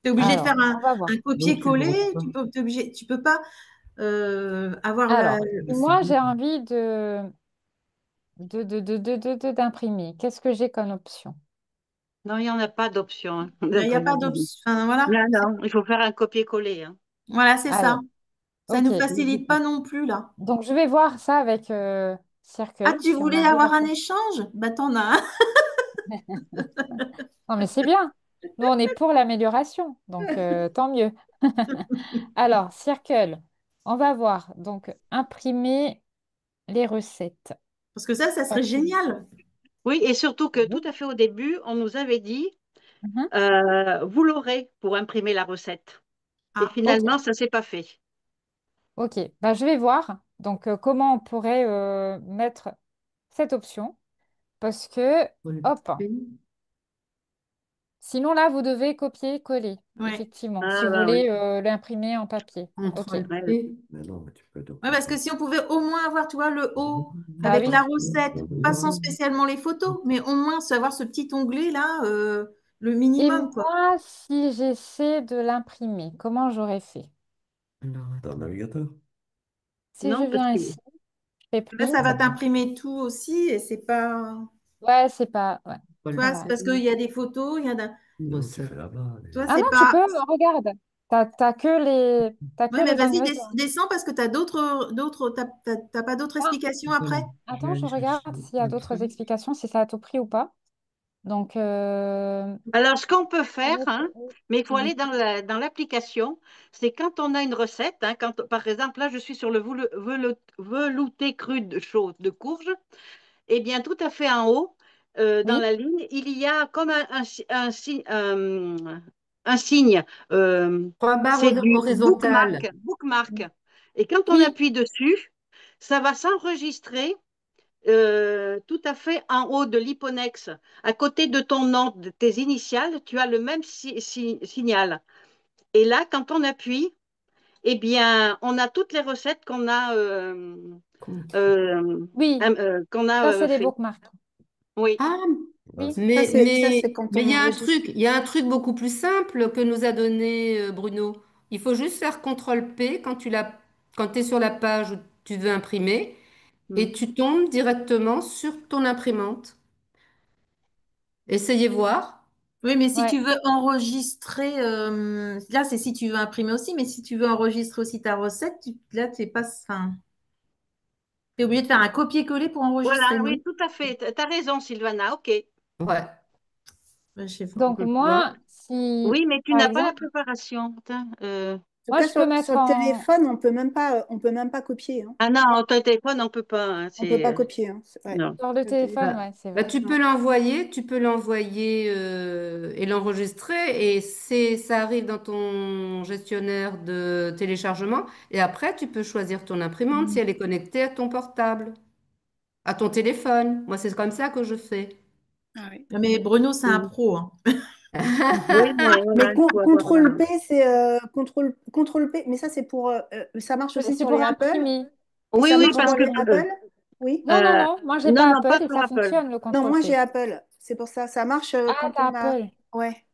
Tu es obligé de Alors, faire on va voir. un Donc, tu copier-coller. montres pas. Tu peux pas avoir la. Alors, Ben, si c'est moi bon. j'ai envie d'imprimer, qu'est-ce que j'ai comme option? Non, il n'y en a pas d'option, hein, Il n'y a pas d'imprimer. d'option. Enfin, voilà, Non, non, il faut faire un copier-coller, hein. voilà, c'est ça. Alors, Ça ok. nous facilite pas non plus, là. Donc, je vais voir ça avec Ah, Circle, tu si on voulais arrive à avoir un faire. échange? Bah, t'en as un. Non, mais c'est bien. Nous, on est pour l'amélioration, donc tant mieux. Alors, Circle, on va voir. Donc, imprimer les recettes. Parce que ça serait Papier. génial. Oui, et surtout que tout à fait au début, on nous avait dit, Mhm. vous l'aurez pour imprimer la recette. Et Ah, Ok, finalement, ça s'est pas fait. ok. Bah, je vais voir. Donc, comment on pourrait mettre cette option? Parce que, Faut le hop, payer. sinon là, vous devez copier-coller, ouais. effectivement, si Ah, vous bah oui. voulez l'imprimer en papier. Ok. Contrôle Ouais, ouais. P. Ouais, parce que si on pouvait au moins avoir, tu vois, le haut Bah avec oui. la recette, pas sans spécialement les photos, mais au moins savoir ce petit onglet là, le Et minimum, quoi. moi, si j'essaie de l'imprimer, comment j'aurais fait? Alors, attends. Si je Non, parce viens que ici, je fais Là, ça print. va t'imprimer tout aussi et c'est pas. Ouais, c'est pas. Ouais, Contrôle Tu vois, c'est voilà. parce qu'il y a des photos, il y a. P. Recette. Tu vois, Ah c'est non, tu pas. peux, regarde. T'as que Ouais, mais les vas-y, ingrédients. descends parce que tu as t'as pas d'autres Ah, explications Attends, après? je vais attends, je aller chercher regarde s'il y a le d'autres truc. explications, si ça a tout pris ou pas. Donc, alors, ce qu'on peut faire, avec- hein, mais il faut Oui. aller dans l'application, c'est quand on a une recette, hein, quand, par exemple, là, je suis sur le velouté cru chaud de courge, et bien, tout à fait en haut, dans Oui, la ligne, il y a comme un signe. Trois barres C'est du horizontales. bookmark. Et quand on oui, appuie dessus, ça va s'enregistrer tout à fait en haut de l'hyponex, à côté de ton nom, de tes initiales, tu as le même signal. Et là, quand on appuie, eh bien, on a toutes les recettes Contre. euh, oui. qu'on a Ça, c'est les fait. bookmarks. Oui. Ah, Oui. mais, Ça, c'est mais, quand mais on enregistre. il y a un truc beaucoup plus simple que nous a donné Bruno. Il faut juste faire CTRL P quand tu l'as quand tu es sur la page où tu veux imprimer et Hmm. tu tombes directement sur ton imprimante. Essayez voir. Oui, mais si Ouais. tu veux enregistrer, là, c'est si tu veux imprimer aussi, mais si tu veux enregistrer aussi ta recette, là, tu n'es pas, enfin, t'es obligé de faire un copier-coller pour Voilà, enregistrer, non? oui, tout à fait. Tu as raison, Sylvana. OK. Ouais. Ouais, je sais pas. Donc Tu vois? moi, si, Oui, mais tu par n'as pas la exemple, préparation. Putain, En tout moi, cas, je peux sur mettre le en... téléphone, on peut même pas copier, hein. Ah non, ton téléphone, on peut pas, hein, On peut c'est pas copier, hein. Ouais. non. Sur le Le téléphone. téléphone, Bah, ouais, c'est bah, vrai. tu peux l'envoyer et l'enregistrer et ça arrive dans ton gestionnaire de téléchargement et après tu peux choisir ton imprimante si Mm. elle est connectée à ton portable, à ton téléphone. Moi, c'est comme ça que je fais. Ah oui. Mais Bruno, c'est un Mhm. pro, hein. Oui, mais voilà, Mais il faut avoir contrôle P, c'est contrôle P, mais ça c'est pour ça marche aussi C'est sur pour les Apple. imprimer. Oui, Ça oui, marche Non, parce pour non. que les Apple? Oui. Non, non, non. Moi, j'ai non, pas non, pas Apple et pour ça Apple. fonctionne, le Non, moi j'ai contrôle-P. Apple. C'est pour ça. Ça marche Ah, quand t'as on a. Apple. Ouais.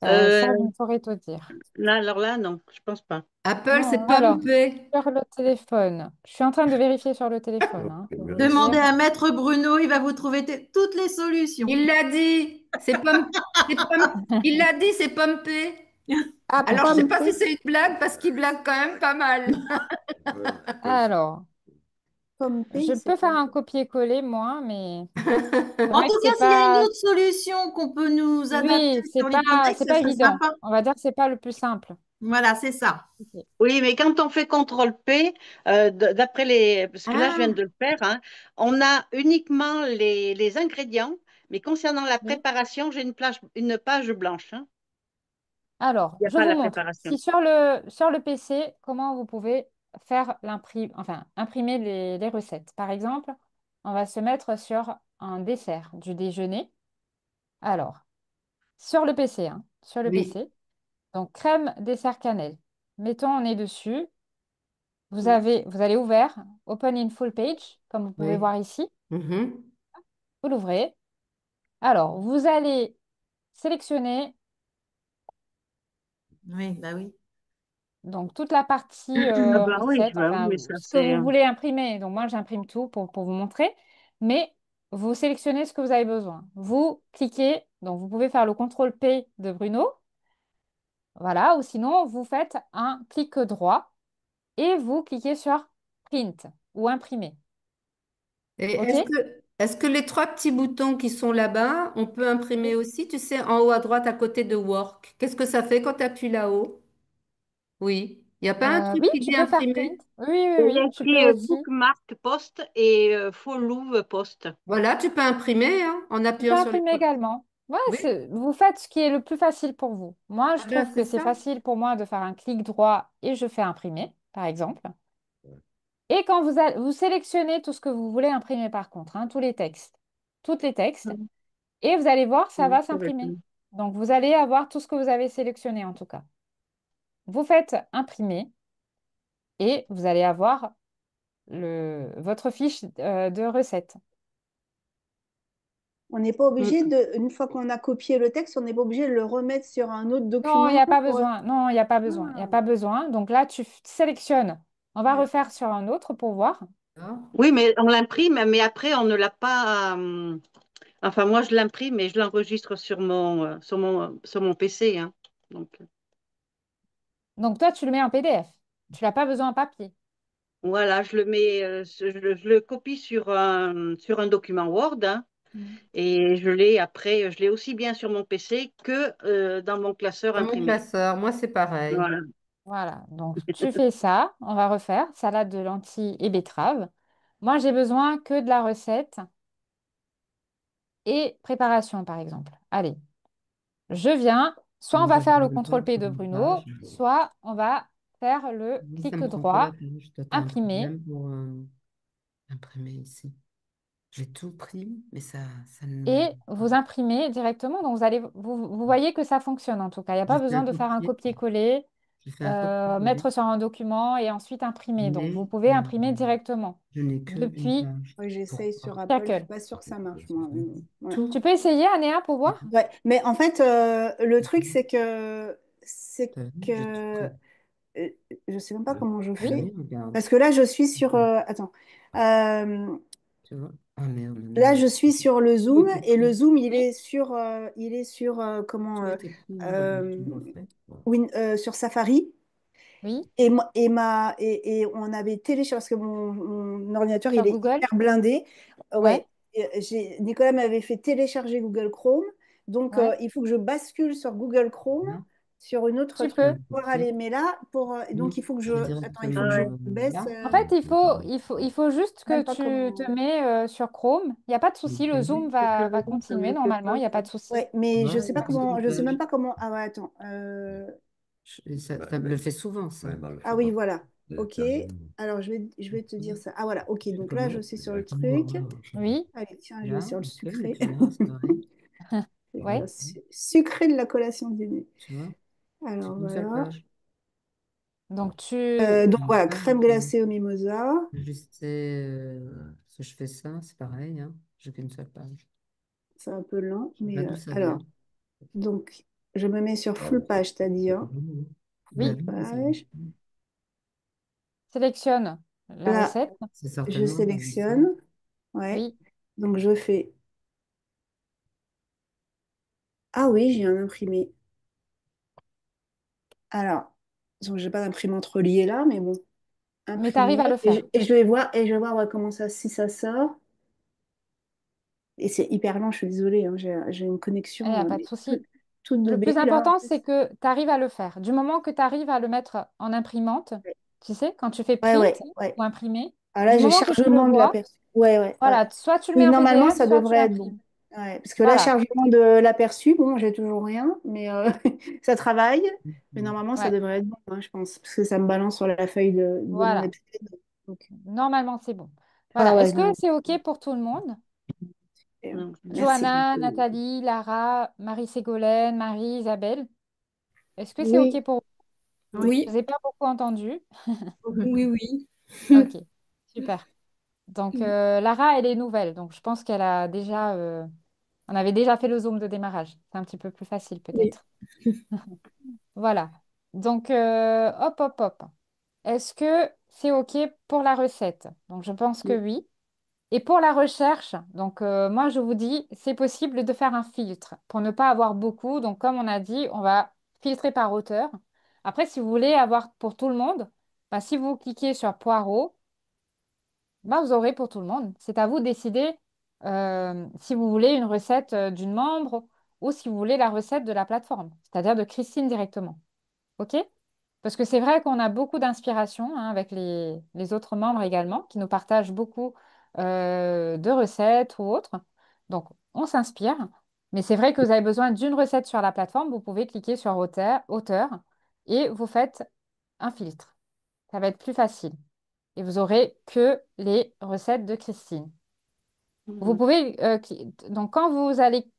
Ça, je Euh, ne saurais te dire. là, alors là, non, je pense pas. Apple, c'est Non, alors, Pompey. sur le téléphone. Je suis en train de vérifier sur le téléphone, hein, pour vous Demandez dire. à Maître Bruno, il va vous trouver toutes les solutions. Il l'a dit, il l'a dit, c'est Pompey. Ah, Alors, je sais pomme pas si P. c'est une blague parce qu'il blague quand même pas mal. Alors, Pomme je P, c'est peux faire quoi? un copier-coller, moi, mais c'est En vrai tout que cas, c'est s'il y a une pas... autre solution qu'on peut nous adapter Oui, sur l'hypothèque, c'est ce pas serait évident. sympa. On va dire que c'est pas le plus simple. Voilà, c'est ça. Ok. Oui, mais quand on fait contrôle P, d'après parce que là, je viens Ah, de le faire, hein, on a uniquement les ingrédients, mais concernant la Oui. préparation, j'ai une page blanche, hein. Alors, Il n'y a je pas vous la montre. préparation. Si sur le PC, comment vous pouvez faire imprimer les recettes. Par exemple, on va se mettre sur un dessert du déjeuner. Alors, sur le PC, hein, sur le oui. PC. Donc, crème dessert cannelle. Mettons, on est dessus. Mm. Vous allez ouvert, Open in full page, comme vous pouvez Oui. voir ici. Mhm. Vous l'ouvrez. Alors, vous allez sélectionner Oui, bah oui. donc toute la partie Ah bah oui, recette, bah oui, enfin mais ça, ce que c'est vous voulez imprimer. Donc moi, j'imprime tout pour vous montrer. Mais vous sélectionnez ce que vous avez besoin. Vous cliquez, donc vous pouvez faire le contrôle P de Bruno. Voilà, ou sinon, vous faites un clic droit et vous cliquez sur Print ou Imprimer. Et OK? est-ce que les trois petits boutons qui sont là-bas, on peut imprimer aussi, tu sais, en haut à droite à côté de Work? Qu'est-ce que ça fait quand tu appuies là-haut? Oui. Il n'y a pas un truc Oui, qui tu dit peux faire Print. imprimer? Oui, oui, il y a oui, tu peux écrit aussi. bookmark post et follow post. Voilà, tu peux imprimer hein, en Tu peux appuyant sur les imprimer trois. également. Ouais, Oui, vous faites ce qui est le plus facile pour vous. Moi, je ah ben trouve c'est que c'est ça. facile pour moi de faire un clic droit et je fais imprimer, par exemple. Et quand vous sélectionnez tout ce que vous voulez imprimer, par contre, hein, tous les textes, Mm. et vous allez voir, ça Mm, va c'est vrai. s'imprimer. Donc, vous allez avoir tout ce que vous avez sélectionné, en tout cas. Vous faites imprimer et vous allez avoir votre fiche de recette. On n'est pas obligé Mm. de, une fois qu'on a copié le texte, on n'est pas obligé de le remettre sur un autre Non, il n'y document a pas pour. besoin. Non, il n'y a pas besoin. Il n'y a Ah, pas besoin. Donc là, sélectionnes. On va ouais. refaire sur un autre pour voir. D'accord. Oui, mais on l'imprime, mais après, on ne l'a pas. Enfin, moi, je l'imprime et je l'enregistre sur mon PC, hein. Donc, Donc toi, tu le mets en PDF. Tu l'as pas besoin en papier. voilà, je le mets, je le copie sur un document Word, hein, Mm. et je l'ai après, je l'ai aussi bien sur mon PC que dans mon classeur Dans mon imprimé. classeur, moi c'est pareil. Voilà. Voilà. Donc tu fais ça. On va refaire. Salade de lentilles et betterave. Moi, j'ai besoin que de la recette et préparation, par exemple. Allez, je viens. Soit on Donc, va faire j'arrive le même pas contrôle à P faire de une Bruno, page. soit on va faire le Ça clic me prend pas la droit, page. Toi, t'as un imprimer. problème pour imprimer ici. J'ai tout pris, mais ça ne... Et vous imprimez directement. Donc, vous voyez que ça fonctionne en tout cas. Il n'y a pas J'ai fait un besoin de faire un copier. copier-coller, J'ai fait un copier-coller, mettre sur un document et ensuite imprimer. Donc, vous mais pouvez imprimer directement je n'ai qu'une depuis page. Oui, j'essaye sur Pourquoi? Apple, je suis Shackle. pas sûre que ça marche, moi. Ouais. Tu Tout. peux essayer, Anéa, pour voir? Ouais. Mais en fait, le truc, c'est que T'as vu, j'ai tout que pris. euh, je sais même pas comment je Oui, fais. Regarde. Parce que là, je suis sur. Attends. Euh, Tu vois? Ah merde, Là, non. je suis sur le Où Zoom était et le pris? Zoom, oui, il est sur comment Tout était pris. euh, Tu me refais. Bon. Sur Safari. oui, Et on avait téléchargé parce que mon ordinateur, sur il est Google. hyper blindé. Ouais, Ouais. Nicolas m'avait fait télécharger Google Chrome. Donc, ouais, il faut que je bascule sur Google Chrome, Là, sur une autre tu truc peux. pour aller. Mais là, oui, donc il faut que je. je vais Attends, il directement faut que je baisse. là. En fait, il faut juste que Même pas tu te comment. mets sur Chrome. Il n'y a pas de souci, le Zoom Ok. va continuer normalement, il n'y a pas de souci. Ouais, mais je sais pas Voilà, comment. Je sais même stockage. pas comment. Ah ouais, attends. Ça me le fait souvent, ça. Ah oui, voilà. Ok. Alors, je vais te dire ça. Ah voilà. Ok. Donc là, je suis sur le truc. Oui, Allez, tiens, je vais Là, sur le ok, et sucré. puis là, c'est pareil. ouais. Sucré de la collation du nez. Tu vois, c'est Alors une seule voilà. page. Donc Donc Alors voilà, là, crème glacée au mimosa. ajuster, si je fais ça, c'est pareil, hein. J'ai qu'une seule page. C'est un peu lent, Je sais pas mais d'où ça vient. alors, donc je me mets sur full page, c'est-à-dire Mhm. Bah oui, full oui, page. sélectionne la Là, recette. c'est je certainement ça. sélectionne. Ouais. Oui, Donc je fais. Ah oui, j'ai un imprimé. Alors, donc j'ai pas d'imprimante reliée là, mais bon, mais tu arrives imprimé. à le faire. Et je vais voir ouais, comment ça, si ça sort. Et c'est hyper lent, je suis désolée, hein, j'ai une Il n'y a connexion pas de mais souci. toute de Le plus bébé là. En important, plus. c'est que tu arrives à le faire. Du moment que tu arrives à le mettre en imprimante, tu sais, quand tu fais Ouais, print ouais, ouais. ou imprimer, Alors là, du j'ai moment que tu le chargement de vois, l'aperçu. Ouais, ouais, ouais. voilà, soit tu le Oui, mets en normalement, PDF, ça soit tu devrait être bon. l'imprimes. Ouais, parce que là, Voilà, chargement de l'aperçu, bon, j'ai toujours rien, mais ça travaille. Mais Mhm. normalement, ça ouais, devrait être bon, hein, je pense, parce que ça me balance sur la feuille de mon voilà. iPad. Donc, Normalement, c'est bon. ah Voilà. ouais, Est-ce que non, c'est OK pour tout le monde? merci. Johanna, Nathalie, Lara, Marie-Ségolène, Marie, Isabelle. Est-ce que c'est OK Oui, pour vous? Je Oui. vous ai pas beaucoup entendu. Oui, oui. OK, super. Donc, Lara, elle est nouvelle. Donc, je pense qu'elle a déjà... on avait déjà fait le Zoom de démarrage. C'est un petit peu plus facile, Oui. peut-être. Voilà. Donc, hop, hop, hop. Est-ce que c'est OK pour la recette? Donc, je pense que oui. Et pour la recherche, donc moi je vous dis, c'est possible de faire un filtre pour ne pas avoir beaucoup. Donc comme on a dit, on va filtrer par auteur. Après, si vous voulez avoir pour tout le monde, bah, si vous cliquez sur poireau, bah, vous aurez pour tout le monde. C'est à vous de décider si vous voulez une recette d'une membre ou si vous voulez la recette de la plateforme, c'est-à-dire de Christine directement. OK? Parce que c'est vrai qu'on a beaucoup d'inspiration hein, avec les autres membres également, qui nous partagent beaucoup de recettes ou autres. Donc, on s'inspire. Mais c'est vrai que vous avez besoin d'une recette sur la plateforme. Vous pouvez cliquer sur auteur et vous faites un filtre. Ça va être plus facile. Et vous aurez que les recettes de Christine. Vous Mhm. pouvez, donc quand vous allez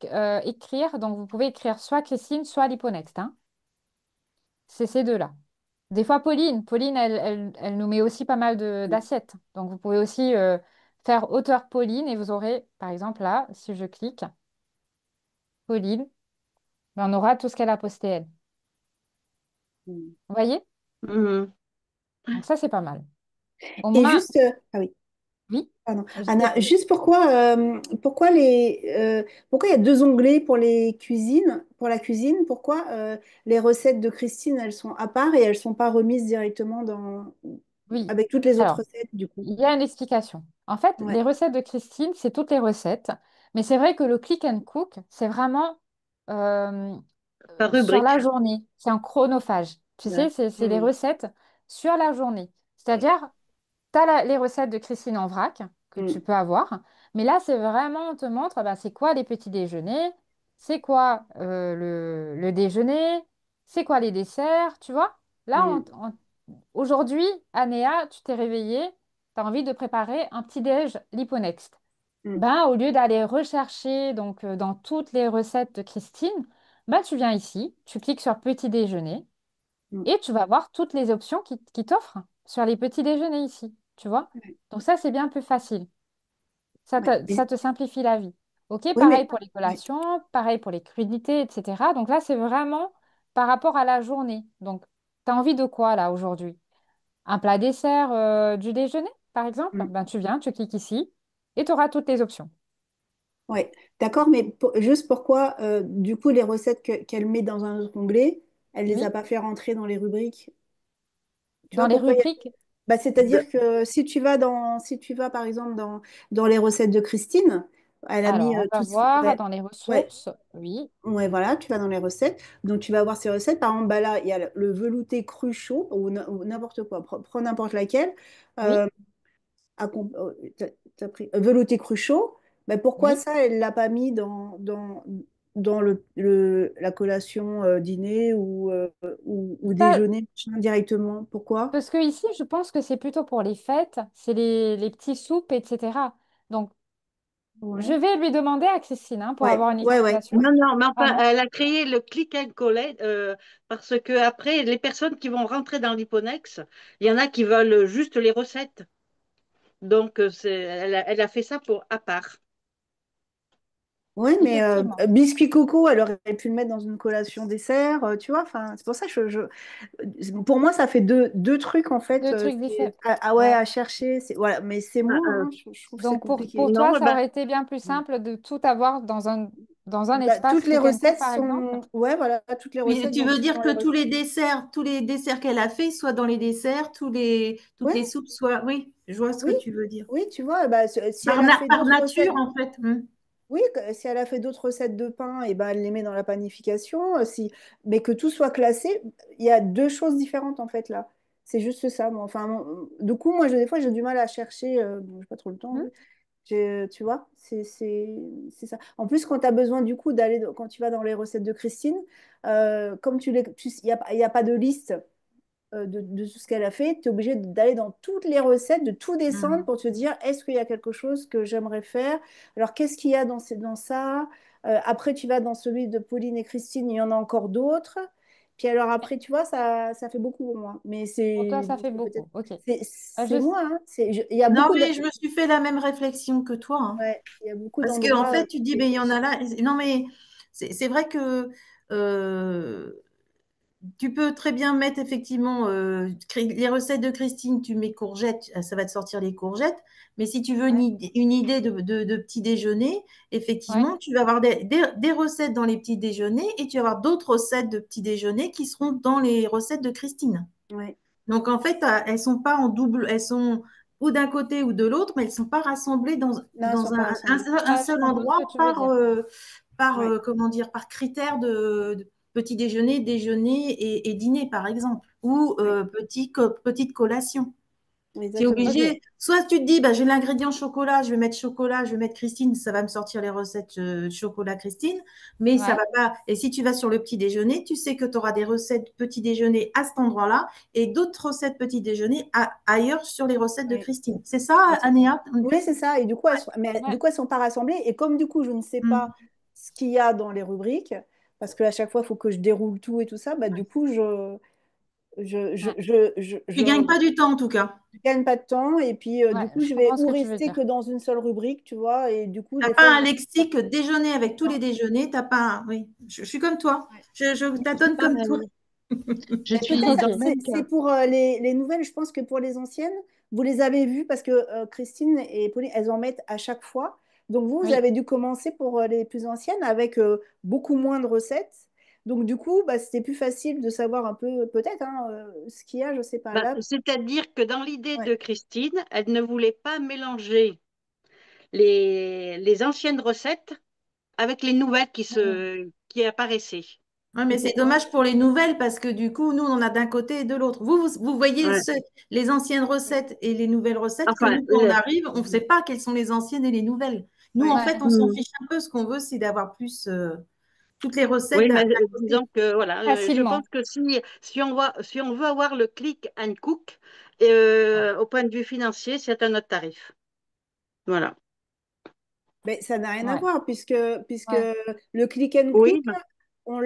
écrire, donc vous pouvez écrire soit Christine, soit Liponext, hein. C'est ces deux-là. Des fois, Pauline, elle nous met aussi pas mal d'assiettes. Donc, vous pouvez aussi faire auteur Pauline et vous aurez, par exemple, là, si je clique, Pauline, ben, on aura tout ce qu'elle a posté, elle. Vous voyez? Mhm. Donc, ça, c'est pas mal. Au Et moins, juste, ah oui, oui, pardon. je Anna, t'écoute. juste pourquoi il y a deux onglets pour les cuisines, pour la cuisine, pourquoi les recettes de Christine, elles sont à part et elles sont pas remises directement Oui. avec toutes les autres Alors, recettes, du coup. il y a une explication. En fait, Ouais, les recettes de Christine, c'est toutes les recettes. Mais c'est vrai que le click and cook, c'est vraiment euh, Par sur rubrique. la journée. C'est un chronophage. Tu ouais. sais, c'est les Mhm. recettes sur la journée. C'est-à-dire, tu as les recettes de Christine en vrac que tu Mhm. peux avoir. Mais là, c'est vraiment, on te montre, bah, c'est quoi les petits déjeuners, c'est quoi le déjeuner, c'est quoi les desserts, tu vois. Là, Mhm. aujourd'hui, Anéa, tu t'es réveillée, tu as envie de préparer un petit déj Liponext. Mhm. Ben, au lieu d'aller rechercher donc, dans toutes les recettes de Christine, ben, tu viens ici, tu cliques sur petit déjeuner Mhm. et tu vas voir toutes les options qui t'offrent sur les petits déjeuners ici, tu vois. Donc ça, c'est bien plus facile. Ouais. Ça te simplifie la vie. OK, Oui, pareil mais pour les ouais. collations, pareil pour les crudités, etc. Donc là, c'est vraiment par rapport à la journée. Donc, as envie de quoi là aujourd'hui? Un plat dessert du déjeuner, par exemple? Mm. Ben, tu viens, tu cliques ici et tu auras toutes les options. Ouais, d'accord, mais juste pourquoi, du coup, les recettes qu'elle met dans un autre onglet, elle les a Oui, pas fait rentrer dans les rubriques. Tu dans vois les pourquoi rubriques. bah, c'est-à-dire que si tu vas par exemple dans les recettes de Christine, elle a mis Alors, on va tout ce qui... voir Ouais, dans les ouais, ressources. Oui, ouais, voilà, tu vas dans les recettes. Donc tu vas voir ces recettes. Par exemple, bah, là, il y a le velouté cru chaud ou n'importe quoi. Prends n'importe laquelle. oui, Euh, t'as pris velouté cru chaud. Mais pourquoi oui. ça, elle l'a pas mis dans la collation dîner ou Ça, déjeuner machin, directement? Pourquoi? parce que ici, je pense que c'est plutôt pour les fêtes, c'est les petits soupes, etc. Donc, je Ouais. vais lui demander à Christine hein, pour Ouais, avoir une ouais, ouais. explication. Non, non, mais enfin, Vraiment. elle a créé le click and collect parce que après, les personnes qui vont rentrer dans l'Hipponex, il y en a qui veulent juste les recettes. Donc, elle a fait ça pour à part. Ouais, mais Effectivement. biscuit coco, elle aurait pu le mettre dans une collation dessert, tu vois. Enfin, c'est pour ça que pour moi, ça fait deux trucs en fait. Deux trucs différents. Ouais, Ouais. à chercher. Voilà, mais c'est Euh, moi, euh, hein, je trouve que c'est Donc, compliqué. pour toi, non, ça ben, aurait été bien plus simple de tout avoir dans un Bah, espace toutes les click and go, recettes par exemple. sont, ouais, voilà, toutes les Mais recettes tu vont veux être dire dans que les recettes. tous les desserts qu'elle a fait soient dans les desserts, toutes les Ouais, soupes soient. Oui, je vois ce que oui, tu veux dire. oui, tu vois. Bah, si elle a fait Par d'autres recettes. nature, en fait. Hmm. Oui, si elle a fait d'autres recettes de pain, et ben elle les met dans la panification. Mais que tout soit classé, il y a deux choses différentes en fait là. C'est juste ça. Moi. Enfin, du coup, moi, des fois, j'ai du mal à chercher. Bon, j'ai pas trop le temps. Hmm. Tu vois, c'est ça. En plus, quand tu as besoin du coup quand tu vas dans les recettes de Christine, comme il y a pas de liste de tout ce qu'elle a fait, tu es obligé d'aller dans toutes les recettes, de tout descendre Hmm. pour te dire est-ce qu'il y a quelque chose que j'aimerais faire? Alors, qu'est-ce qu'il y a dans ça? Après, tu vas dans celui de Pauline et Christine, il y en a encore d'autres. Puis alors après, tu vois, ça fait beaucoup pour moi. Mais Pour toi, c'est ça bon, fait c'est peut-être beaucoup. OK. c'est Je... moi, hein. Il y a Non, beaucoup mais je me suis fait la même réflexion que toi, hein. ouais, il y a beaucoup Parce qu'en d'endroits. fait, tu dis, mais il y en a là. Non, mais c'est vrai que euh, tu peux très bien mettre effectivement les recettes de Christine, tu mets courgettes, ça va te sortir les courgettes. Mais si tu veux Ouais, une idée de petit déjeuner, ouais. effectivement, tu vas avoir des recettes dans les petits déjeuners et tu vas avoir d'autres recettes de petits déjeuners qui seront dans les recettes de Christine. Ouais. Donc en fait, elles sont pas en double, elles sont ou d'un côté ou de l'autre, mais elles sont pas rassemblées Non, ils ne sont pas rassemblés. un Je seul comprends ce endroit que tu veux dire. Ouais. comment dire, par critère de petit déjeuner, déjeuner et dîner, par exemple, ou Ouais. petite collation. Tu es Exactement. OK. obligé, soit tu te dis, bah, j'ai l'ingrédient chocolat, je vais mettre Christine, ça va me sortir les recettes chocolat Christine, mais ça Ouais. va pas. Et si tu vas sur le petit déjeuner, tu sais que tu auras des recettes petit déjeuner à cet endroit-là et d'autres recettes petit déjeuner ailleurs sur les recettes de Ouais. Christine. C'est ça, Absolument. Anéa? Oui, c'est ça. Et du coup, du Ouais. coup, elles sont pas rassemblées. Et comme du coup, je ne sais pas Mm. ce qu'il y a dans les rubriques, parce qu'à chaque fois, il faut que je déroule tout et tout ça, bah, du coup, Ouais. Tu gagnes pas du temps en tout cas. je gagne pas de temps. Et puis, du Ouais, coup, je je vais comprends ce ou que tu veux rester que dire. dans une seule rubrique, tu vois. Et du coup, T'as des pas fois, un lexique déjeuner avec tous les non. déjeuners, t'as pas un... Oui, je suis comme toi. Ouais. Je je suis tâtonne comme toi. pareil. Je Mais suis peut-être dans OK. le même c'est cas. pour les nouvelles, je pense que pour les anciennes, vous les avez vues parce que Christine et Pauline, elles en mettent à chaque fois. Donc vous Oui. avez dû commencer pour les plus anciennes avec beaucoup moins de recettes. Donc du coup, bah, c'était plus facile de savoir un peu, peut-être, hein, ce qu'il y a, je sais pas Ben, là. c'est-à-dire que dans l'idée Ouais. de Christine, elle ne voulait pas mélanger les anciennes recettes avec les nouvelles Mm. qui apparaissaient. Ouais, C'est mais c'est pourquoi. dommage pour les nouvelles parce que du coup, nous, on en a d'un côté et de l'autre. Vous voyez Ouais. les anciennes recettes et les nouvelles recettes que Enfin, nous, quand on arrive, on ne sait pas quelles sont les anciennes et les nouvelles. Nous, en Ouais. fait, Ouais. on s'en mm, fiche un peu. Ce qu'on veut, c'est d'avoir plus toutes les recettes oui, mais d'un disons côté. que voilà, je pense Facilement. que si on veut avoir le click and cook, au point de vue financier, c'est un autre tarif. Voilà. Mais ça n'a rien à Ouais. voir puisque Ouais. le click and Oui, cook, on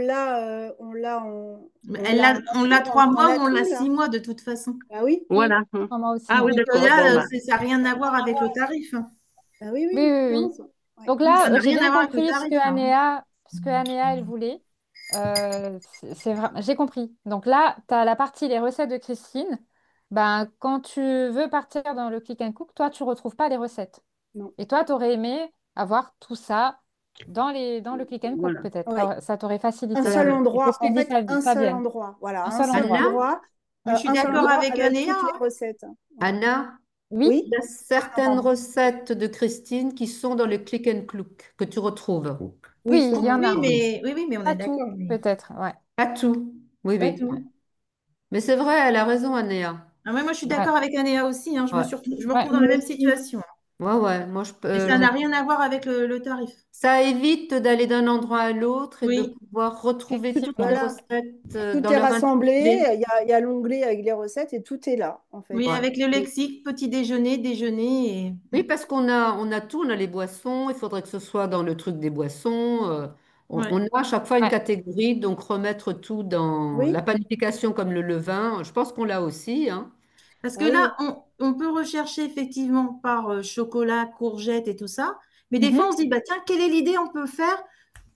Elle l'a on l'a maintenant trois dans mois ou la on l'a tool. 6 mois de toute façon. Ah oui, Oui. voilà. Pour moi aussi, Ah oui, moi. Donc d'accord. Bon, là, bah, ça n'a rien à voir avec le tarif, hein. ah oui, Oui, oui. oui, Non, oui. ouais. Donc Non, ça là, n'a j'ai rien à bien voir avec le compris tarif, hein. ce que Anéa, elle voulait. J'ai compris. Donc là, tu as la partie les recettes de Christine. Ben, quand tu veux partir dans le Click and Cook, toi, tu retrouves pas les recettes. Non. Et toi, tu aurais aimé avoir tout ça dans le Click and Cook, Voilà. peut-être. Oui. Ça t'aurait Un facilité la seul vie. Euh, Et c'est ce endroit, que en dit fait, un seul Fabienne. endroit. Voilà, Un un seul seul endroit. Anna, endroit, Mais je suis un seul d'accord Oui, endroit avec avec Anéa, toutes hein. les recettes. Voilà. Anna, oui, Oui? il y a certaines recettes de Christine qui sont dans le Click and Cook que tu retrouves. Oui, oui, ça, il y en a. Oui, mais on est Pas tout, d'accord. Mais peut-être. Ouais. Pas tout. Oui, pas oui. tout. Mais c'est vrai, elle a raison, Anéa. Ah, moi, je suis Ouais. d'accord avec Anéa aussi, hein. Ouais. Je me Ouais. retrouve dans la moi même aussi. situation, hein. Ouais, ouais. Moi, Et ça n'a rien à voir avec le tarif. ça évite d'aller d'un endroit à l'autre et de Oui, pouvoir retrouver toutes les Effectivement. Voilà. recettes Tout dans est leur rassemblé, intitulé. il y a l'onglet avec les recettes et tout est là, en fait. oui, Ouais. avec le Mm. lexique, petit déjeuner, déjeuner. Oui, parce qu'on a tout, on a les boissons, il faudrait que ce soit dans le truc des boissons. Ouais. On a à chaque fois une Ouais. catégorie, donc remettre tout dans la Oui, panification comme le levain, je pense qu'on l'a aussi, hein. Parce que oui, là, oui. on peut rechercher effectivement par chocolat, courgette et tout ça. Mais des fois, Mhm. on se dit, bah, tiens, quelle est l'idée on peut faire?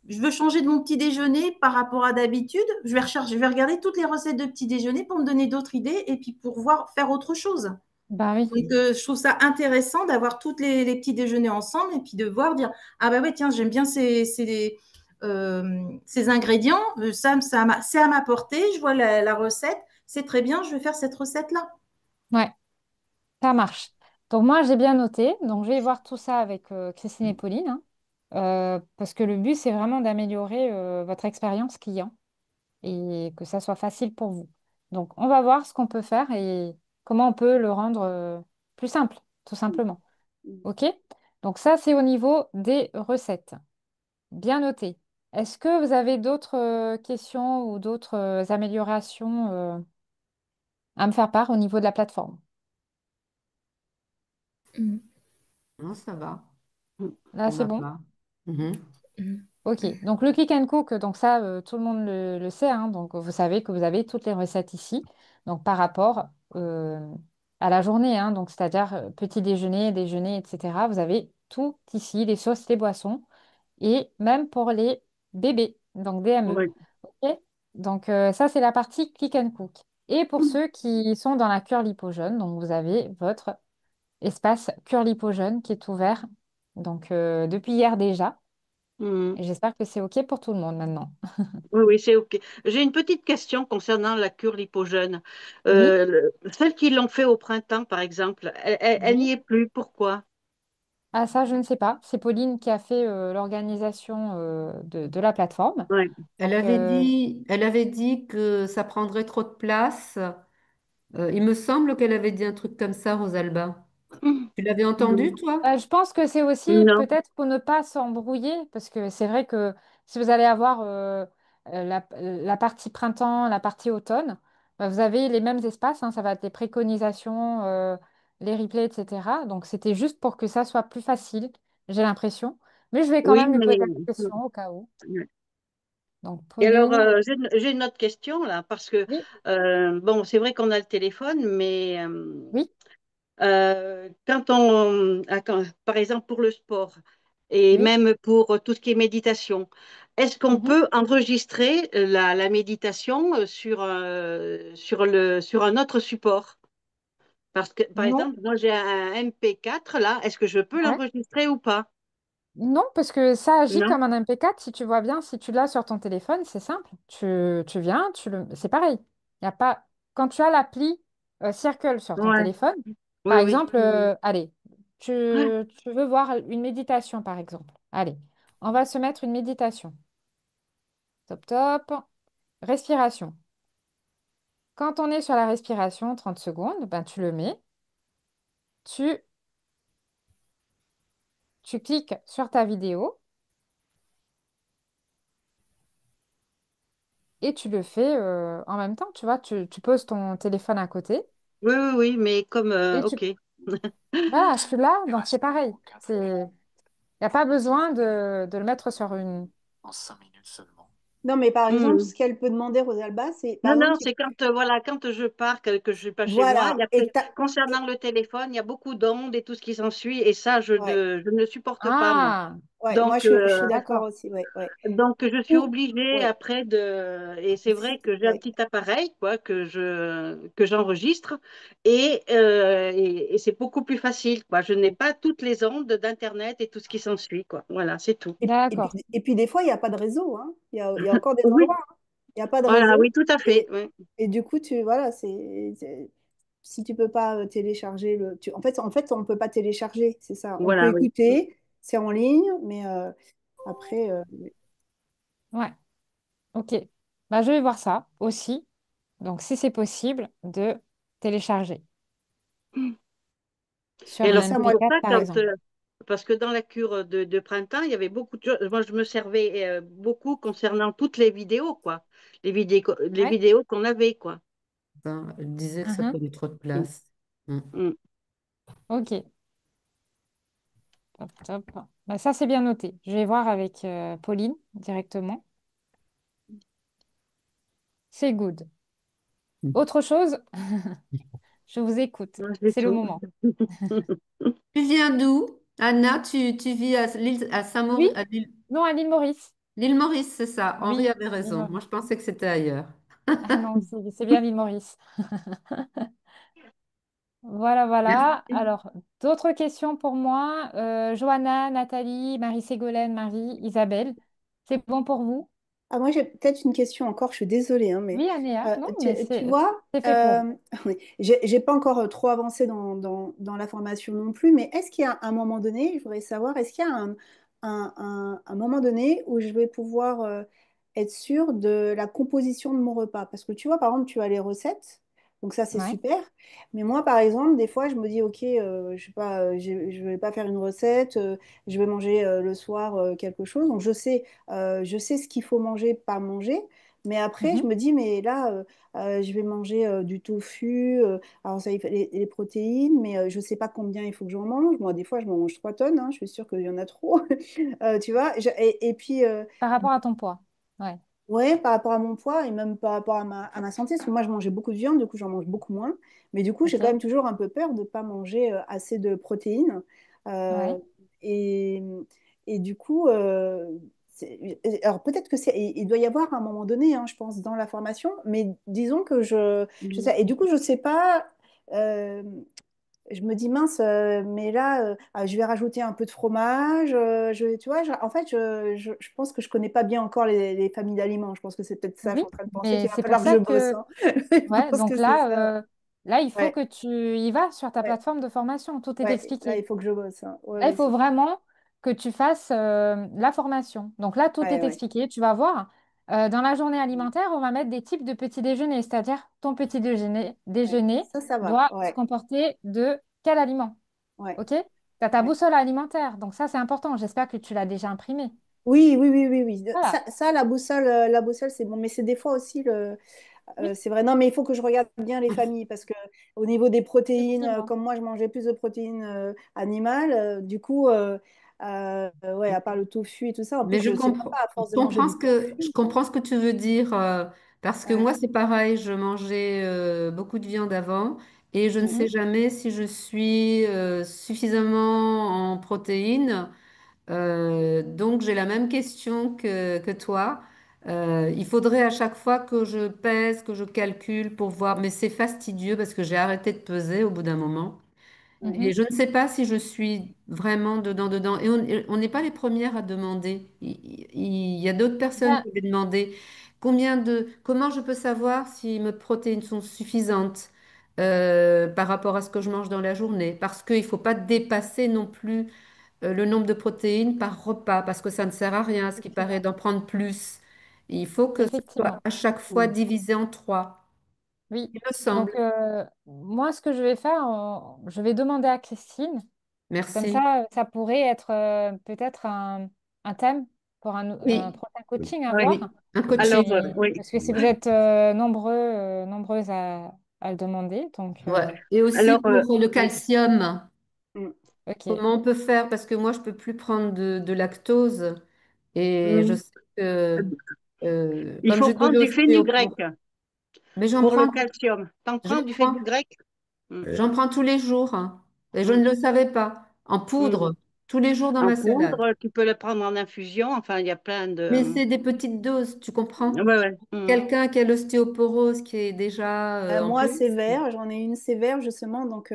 Je veux changer de mon petit déjeuner par rapport à d'habitude. Je vais regarder toutes les recettes de petit déjeuner pour me donner d'autres idées et puis pour voir faire autre chose. Bah oui. Donc, je trouve ça intéressant d'avoir toutes les petits déjeuners ensemble et puis de voir, dire, ah bah ouais, tiens, j'aime bien ces ingrédients, c'est à ma portée, je vois la recette, c'est très bien, je vais faire cette recette-là. Ouais. Ça marche. Donc moi, j'ai bien noté. Donc je vais voir tout ça avec Christine et Pauline, hein. Parce que le but, c'est vraiment d'améliorer votre expérience client et que ça soit facile pour vous. Donc on va voir ce qu'on peut faire et comment on peut le rendre plus simple, tout simplement. Mm. OK? Donc ça, c'est au niveau des recettes. Bien noté. Est-ce que vous avez d'autres questions ou d'autres améliorations à me faire part au niveau de la plateforme? Mm. Non, ça va, Là, ça c'est va bon? pas. Mhm. Mm. Ok, donc le click and cook, donc ça, tout le monde le sait, hein, donc vous savez que vous avez toutes les recettes ici, donc par rapport à la journée, hein, donc c'est-à-dire petit déjeuner, déjeuner, etc. Vous avez tout ici, les sauces, les boissons, et même pour les bébés, donc DME. Oui. Ok, donc ça, c'est la partie click and cook. Et pour ceux qui sont dans la cure lipo-jeune, donc vous avez votre espace cure lipo-jeune qui est ouvert, donc depuis hier déjà. Mm. Et j'espère que c'est OK pour tout le monde maintenant. Oui, oui, c'est OK. J'ai une petite question concernant la cure lipogène. Oui, Celles qui l'ont fait au printemps, par exemple, elle oui. n'y est plus. Pourquoi? Ah, ça, je ne sais pas. C'est Pauline qui a fait l'organisation de la plateforme. Ouais. Donc, Elle avait dit que ça prendrait trop de place. Il me semble qu'elle avait dit un truc comme ça, Rosalba. Tu l'avais entendu, Mm. toi? je pense que c'est aussi Non. peut-être pour ne pas s'embrouiller, parce que c'est vrai que si vous allez avoir la partie printemps, la partie automne, bah, vous avez les mêmes espaces, hein, ça va être les préconisations, les replays, etc. Donc, c'était juste pour que ça soit plus facile, j'ai l'impression. Mais je vais quand Oui, même lui mais poser la question au cas où. ouais. Donc, Et alors, Pauline. j'ai une autre question là, parce que, Oui, bon, c'est vrai qu'on a le téléphone, mais oui, par exemple, pour le sport et oui. même pour tout ce qui est méditation, est-ce qu'on Mhm. peut enregistrer la méditation sur un autre support? Parce que, par Non, exemple, moi j'ai un MP4 là, est-ce que je peux ouais. l'enregistrer ou pas? Non, parce que ça agit Non? comme un MP4. Si tu vois bien, si tu l'as sur ton téléphone, c'est simple. Tu viens, c'est pareil. Il y a pas... Quand tu as l'appli Circle sur ton Ouais, téléphone, oui, par oui. exemple, allez, tu veux voir une méditation, par exemple. Allez, on va se mettre une méditation. Top, top. Respiration. Quand on est sur la respiration, 30 secondes, ben, tu le mets. Tu, tu cliques sur ta vidéo et tu le fais en même temps. Tu vois, tu poses ton téléphone à côté Oui, oui, oui, mais comme, et tu... ok. Voilà, je suis là, donc c'est pareil. Il n'y a pas besoin de le mettre sur une... Non, mais par exemple, Hmm. ce qu'elle peut demander, Rosalba, c'est, par Non, exemple, non, c'est quand, voilà, quand je pars, que je suis pas chez moi. Et voilà, après, concernant le téléphone, il y a beaucoup d'ondes et tout ce qui s'ensuit. Et ça, ouais. je ne le supporte pas, moi. Ah! Ouais, moi Donc, je suis d'accord D'accord. aussi. Ouais, ouais. Donc, je suis Ou, obligée ouais, après de... Et c'est vrai que j'ai un ouais. petit appareil, quoi, que j'enregistre. Et c'est beaucoup plus facile, quoi. Je n'ai pas toutes les ondes d'Internet et tout ce qui s'ensuit, quoi. Voilà, c'est tout. D'accord. Et puis des fois, il n'y a pas de réseau, hein. Il y a encore des Oui, endroits, hein, il n'y a pas de voilà, réseau. oui, tout à fait. Et, Oui. et du coup, voilà, si tu peux pas télécharger en fait, on ne peut pas télécharger, c'est ça. On peut Voilà, oui. écouter, c'est en ligne, mais après, Ouais. Ok. Bah, je vais voir ça aussi. Donc, si c'est possible, de télécharger sur Et un alors, ça, c'est moi, MP4, pour ça, par exemple. parce que dans la cure de printemps, il y avait beaucoup de choses. Moi, je me servais beaucoup concernant toutes les vidéos, quoi. Les Ouais. vidéos qu'on avait, quoi. Ben, elle disait que ça Mhm. prenait trop de Mm. place. Mm. Mm. Ok. Top, top. Bah, ça, c'est bien noté. Je vais voir avec Pauline directement. C'est good. Autre chose, je vous écoute. Ouais, c'est C'est le tout. moment. Tu viens d'où? Anna, tu vis à l'île à Oui? Saint-Maurice, à Non, à l'île Maurice. l'île Maurice, c'est ça. Henri Oui, avait l'île raison. Moi, Maurice. je pensais que c'était ailleurs. Ah non, c'est bien l'île Maurice. Voilà, voilà. Merci. Alors, d'autres questions pour moi? Johanna, Nathalie, Marie-Ségolène, Marie, Isabelle. C'est bon pour vous? ah, moi, j'ai peut-être une question encore, je suis désolée, hein, mais Oui, Anéa. Non, mais tu vois, c'est fait pour vous. oui, j'ai pas encore trop avancé dans la formation non plus, mais est-ce qu'il y a un moment donné, je voudrais savoir, est-ce qu'il y a un moment donné où je vais pouvoir être sûre de la composition de mon repas? Parce que tu vois, par exemple, tu as les recettes, donc ça, c'est Ouais. super, mais moi, par exemple, des fois, je me dis, ok, je sais pas, je vais pas faire une recette, je vais manger le soir quelque chose, donc je sais ce qu'il faut manger, pas manger. Mais après, je Mhm. me dis, mais là, je vais manger du tofu. Alors, ça, il fait les protéines, mais je ne sais pas combien il faut que j'en mange. Moi, des fois, je m'en mange 3 tonnes. Hein, je suis sûre qu'il y en a trop. Tu vois? Et puis, Par rapport à ton poids. Ouais. ouais, par rapport à mon poids et même par rapport à ma santé, parce que moi, je mangeais beaucoup de viande, du coup, j'en mange beaucoup moins. Mais du coup, j'ai quand Ok. même toujours un peu peur de ne pas manger assez de protéines. Euh, Ouais. et, et du coup, alors peut-être que il doit y avoir un moment donné, hein, je pense, dans la formation, mais disons que je sais, et du coup, je sais pas. euh, je me dis mince, mais là, je vais rajouter un peu de fromage. Tu vois, en fait, je pense que je connais pas bien encore les familles d'aliments. Je pense que c'est peut-être ça, je Oui, suis en train de penser mais qu'il va c'est pour falloir que je ça bosse. que, Hein. Je ouais, pense donc que c'est ça. là, il faut Ouais, que tu y vas sur ta ouais, plateforme de formation. Tout est ouais. Là, expliqué. il faut que je bosse. Hein. Ouais, Là, il ouais, faut c'est ça. vraiment que tu fasses la formation. Donc là, tout Ouais, est ouais. expliqué. Tu vas voir, dans la journée alimentaire, on va mettre des types de petits déjeuners, c'est-à-dire ton petit Ouais. déjeuner Ça va. doit se Ouais, comporter de quel aliment? ouais, OK? Tu as ta ouais. boussole alimentaire. Donc ça, c'est important. J'espère que tu l'as déjà imprimé. Oui, oui, oui, oui, oui. Voilà. La boussole, c'est bon. Mais c'est des fois aussi Oui, c'est vrai. Non, mais il faut que je regarde bien les familles parce que au niveau des protéines, effectivement. comme moi, je mangeais plus de protéines animales. Du coup, ouais, à part le tofu et tout ça, en plus, Mais je sais même pas, à force de manger du je tofu. comprends ce que tu veux dire, parce que Ouais. moi, c'est pareil, je mangeais beaucoup de viande avant et je ne sais Mhm. jamais si je suis suffisamment en protéines. Donc, j'ai la même question que toi. Il faudrait à chaque fois que je pèse, que je calcule pour voir, mais c'est fastidieux parce que j'ai arrêté de peser au bout d'un moment. Et Mhm. je ne sais pas si je suis vraiment dedans. Et on n'est pas les premières à demander. Il y a d'autres personnes Bien, qui avaient demandé comment je peux savoir si mes protéines sont suffisantes par rapport à ce que je mange dans la journée. Parce qu'il ne faut pas dépasser non plus le nombre de protéines par repas, parce que ça ne sert à rien, à ce qui paraît, Effectivement. d'en prendre plus. Il faut que ce soit effectivement. à chaque fois Mm. divisé en trois, Oui. il me Donc, semble. moi, ce que je vais faire, je vais demander à Christine. Comme Merci. ça pourrait être peut-être un thème pour un Oui, prochain coaching à Oui. voir. un Alors, coaching. oui. Parce que si vous êtes nombreuses à le demander, donc Ouais. Et aussi Alors, pour le oui. calcium, Mm. ok. comment on peut faire? Parce que moi, je peux plus prendre de lactose. Et je Mm. sais que, Il comme faut j'ai de prendre du fenugrec l'ostéoporose, mais pour le calcium. T'en j'en prends du prends, fenugrec? Mm. j'en prends tous les jours, hein. Et je Mm. ne le savais pas. En Mm. poudre. tous les jours dans En ma salade. poudre, tu peux le prendre en infusion. Enfin, il y a plein Mais de... c'est des petites doses, tu comprends? Ouais, ouais. Mhm. Quelqu'un qui a l'ostéoporose qui est déjà en Moi, risque. sévère, j'en ai une sévère justement, donc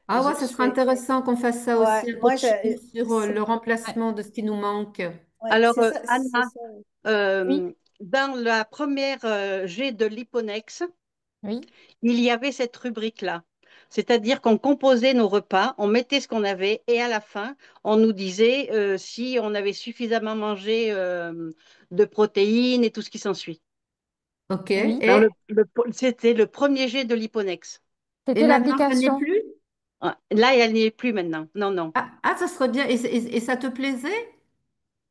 Ah ouais, ça je serait fais. intéressant qu'on fasse ça Ouais, aussi, un moi, coaching sur le Ouais. remplacement de ce qui nous manque. ouais, Alors, c'est Anna, ça. Oui, dans la première jet de l'Hipponex, oui, il y avait cette rubrique-là. C'est-à-dire qu'on composait nos repas, on mettait ce qu'on avait et à la fin, on nous disait si on avait suffisamment mangé de protéines et tout ce qui s'ensuit. Ok. oui. Alors, c'était le premier jet de l'Hipponex. Et C'était maintenant, ça n'est l'application. plus? Ah, là, elle n'y est plus maintenant. Non, non. Ça serait bien. Et ça te plaisait?